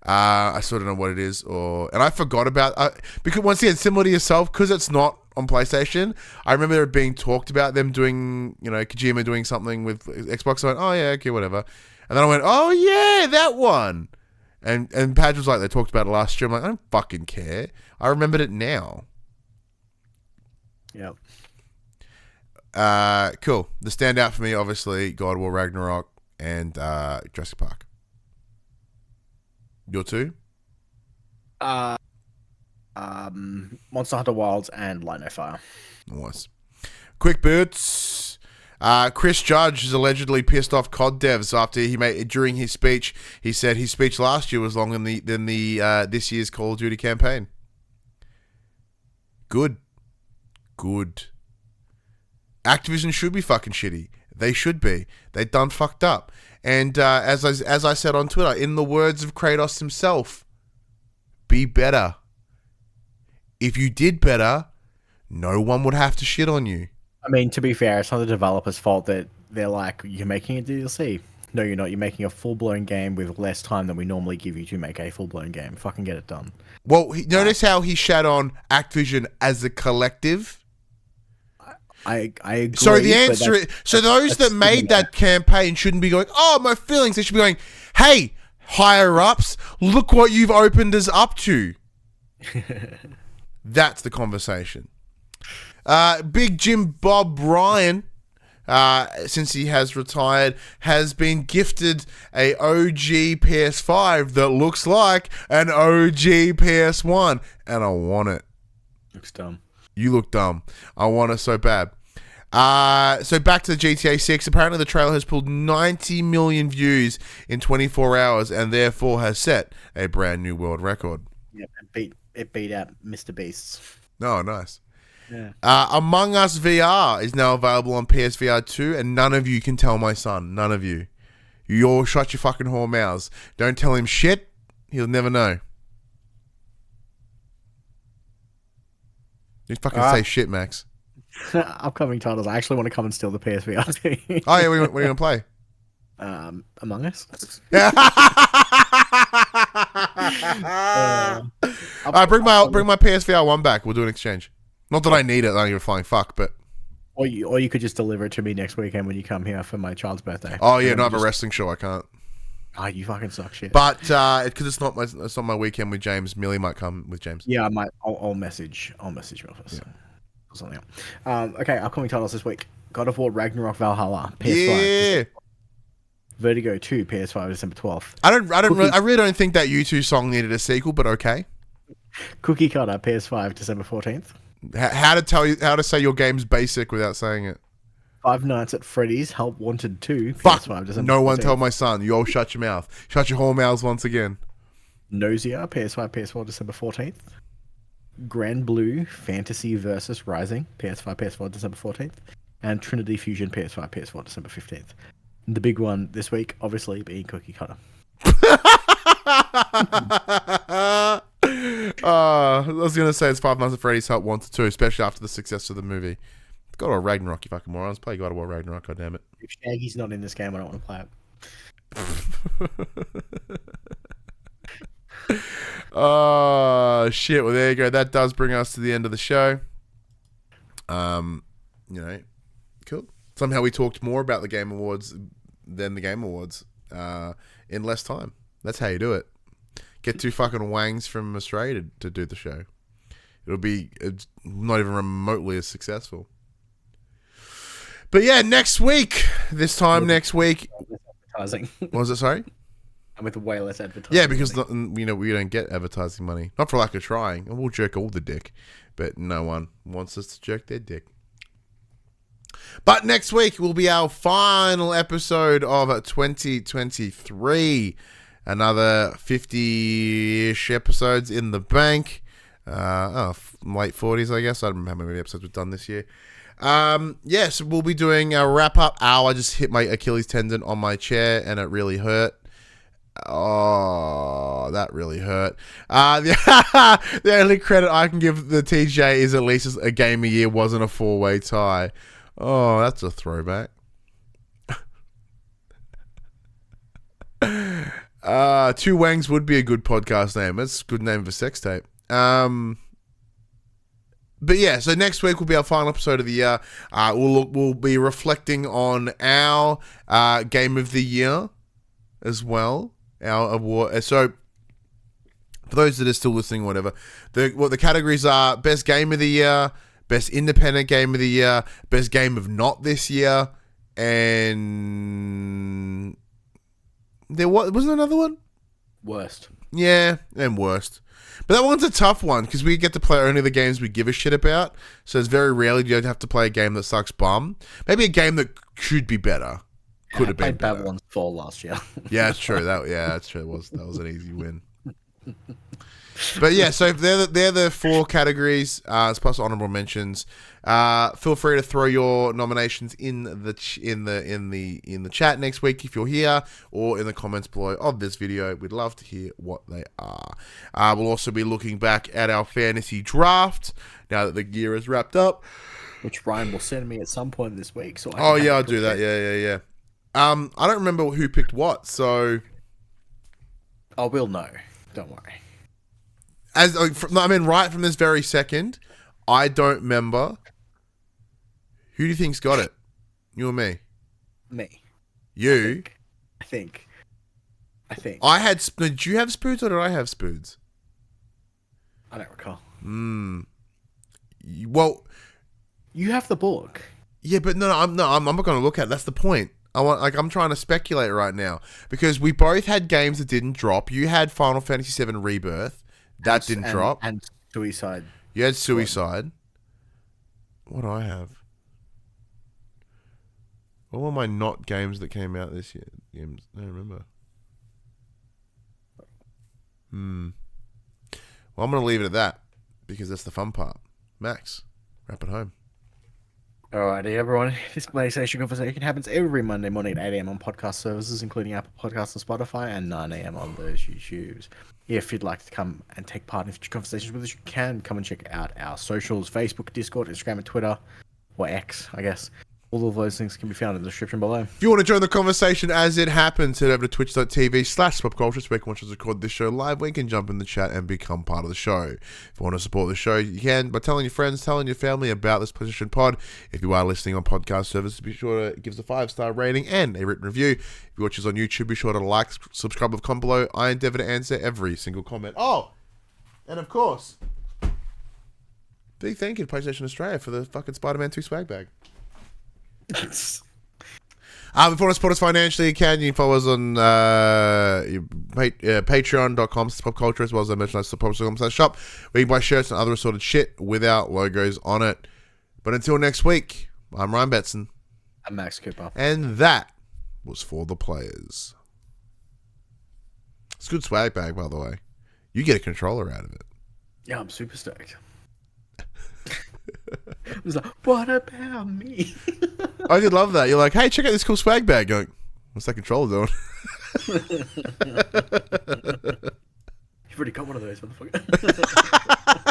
I still don't know what it is, and I forgot about because once again, similar to yourself, because it's not on PlayStation. I remember it being talked about them doing, Kojima doing something with Xbox. I went, oh yeah, okay, whatever. And then I went, oh yeah, that one. And Padge was like, they talked about it last year. I'm like, I don't fucking care. I remembered it now. Yep. Cool. The standout for me, obviously, God of War Ragnarok and Jurassic Park. Your two? Monster Hunter Wilds and Light No Fire. Nice. Quick boots. Chris Judge is allegedly pissed off COD devs after during his speech. He said his speech last year was longer than this year's Call of Duty campaign. Good. Activision should be fucking shitty. They should be. They done fucked up. And as I said on Twitter, in the words of Kratos himself, be better. If you did better, no one would have to shit on you. I mean, to be fair, it's not the developer's fault that they're like, you're making a DLC. No, you're not. You're making a full-blown game with less time than we normally give you to make a full-blown game. Fucking get it done. Well, notice how he shat on Activision as a collective. I agree. So the answer is, so those that made that campaign shouldn't be going, oh, my feelings. They should be going, hey, higher ups, look what you've opened us up to. That's the conversation. Big Jim Bob Ryan since he has retired, has been gifted a OG PS5 that looks like an OG PS1, and I want it. Looks dumb. You look dumb. I want it so bad. So back to the GTA6. Apparently the trailer has pulled 90 million views in 24 hours and therefore has set a brand new world record. Yeah, it beat out Mr. Beast's. Oh, nice. Yeah. Among Us VR is now available on PSVR 2, and none of you can tell my son. None of you. You all shut your fucking whore mouths. Don't tell him shit. He'll never know. You fucking say shit, Max. Upcoming titles. I actually want to come and steal the PSVR 2. Oh, yeah, what are you going to play? Among Us. Bring my PSVR 1 back. We'll do an exchange. Not that I need it. I don't give a flying fuck, but... Or you could just deliver it to me next weekend when you come here for my child's birthday. Oh, yeah, no, I have a wrestling show. I can't. Oh, you fucking suck shit. But because it's not my weekend with James, Millie might come with James. Yeah, I might. I'll message Rufus. Yeah. Or something. Okay, upcoming titles this week: God of War Ragnarok Valhalla, PS5. Yeah. Vertigo 2, PS5, December 12th. I really don't think that U2 song needed a sequel, but okay. Cookie Cutter, PS5, December 14th. How to say your game's basic without saying it. Five Nights at Freddy's Help Wanted 2, Fuck. PS5, December No 14th. one tell my son. You all shut your mouth. Shut your whole mouths once again. Nausea, PS5, PS4, December 14th. Grand Blue Fantasy Versus Rising, PS5, PS4, December 14th. And Trinity Fusion, PS5, PS4, December 15th. And the big one this week, obviously, being Cookie Cutter. I was going to say it's Five Nights at Freddy's Help Wanted 2, especially after the success of the movie. God of War Ragnarok, you fucking morons. Play God of War Ragnarok, goddammit. If Shaggy's not in this game, I don't want to play it. Oh, shit. Well, there you go. That does bring us to the end of the show. Cool. Somehow we talked more about the Game Awards than the Game Awards in less time. That's how you do it. Get two fucking wangs from Australia to do the show. It's not even remotely as successful. But yeah, next week. Next week. Advertising. What was it, sorry? And with way less advertising. Yeah, because we don't get advertising money. Not for lack of trying. And we'll jerk all the dick. But no one wants us to jerk their dick. But next week will be our final episode of 2023. Another 50-ish episodes in the bank. Late 40s, I guess. I don't remember how many episodes we've done this year. So we'll be doing a wrap-up. I just hit my Achilles tendon on my chair, and it really hurt. Oh, that really hurt. The only credit I can give the TJ is at least a game a year wasn't a 4-way tie. Oh, that's a throwback. Two Wangs would be a good podcast name. That's a good name for sex tape. But yeah, so next week will be our final episode of the year. We'll be reflecting on our game of the year as well. Our award. So for those that are still listening, or whatever, what the categories are: best game of the year, best independent game of the year, best game of not this year, and wasn't there another one? Worst. Yeah, and worst. But that one's a tough one because we get to play only the games we give a shit about. So it's very rarely you have to play a game that sucks bum. Maybe a game that should be better. Could have been better. Babylon's Fall last year. Yeah, that's true. That's true. That was an easy win. But yeah, so they're the four categories, plus honorable mentions. Feel free to throw your nominations in the chat next week if you're here, or in the comments below of this video. We'd love to hear what they are. We'll also be looking back at our fantasy draft now that the year is wrapped up, which Ryan will send me at some point this week. So I'll do that. Yeah. I don't remember who picked what, so we'll know. Don't worry. Right from this very second, I don't remember. Who do you think's got it? You or me? Me. You? I think. Did you have spoons or did I have spoons? I don't recall. Well, you have the book. Yeah, but I'm not going to look at it. That's the point. I'm trying to speculate right now because we both had games that didn't drop. You had Final Fantasy VII Rebirth. That didn't drop. And Suicide. You had Suicide. What do I have? What were my not games that came out this year? Games, I don't remember. Well, I'm going to leave it at that because that's the fun part. Max, wrap it home. Alrighty, everyone. This PlayStation conversation happens every Monday morning at 8 a.m. on podcast services, including Apple Podcasts and Spotify, and 9 a.m. on those YouTubes. If you'd like to come and take part in future conversations with us, you can come and check out our socials: Facebook, Discord, Instagram, and Twitter, or X, I guess. All of those things can be found in the description below. If you want to join the conversation as it happens, head over to twitch.tv/PopCulturists, where you can watch us record this show live. We can jump in the chat and become part of the show. If you want to support the show, you can by telling your friends, telling your family about this PlayStation Pod. If you are listening on podcast services, be sure to give us a 5-star rating and a written review. If you watch us on YouTube, be sure to like, subscribe, and comment below. I endeavor to answer every single comment. Oh, and of course, big thank you to PlayStation Australia for the fucking Spider-Man 2 swag bag. If you want to support us financially, you can follow us on patreon.com/PopCulture, as well as our merchandise at PopCulturists.shop, where you can buy shirts and other assorted shit without logos on it. But until next week, I'm Ryan Betson. I'm Max Cooper. And that was for the players. It's a good swag bag, by the way. You get a controller out of it. Yeah, I'm super stoked. I was like, what about me? I did love that. You're like, hey, check out this cool swag bag. Going, what's that controller doing? You've already got one of those, motherfucker.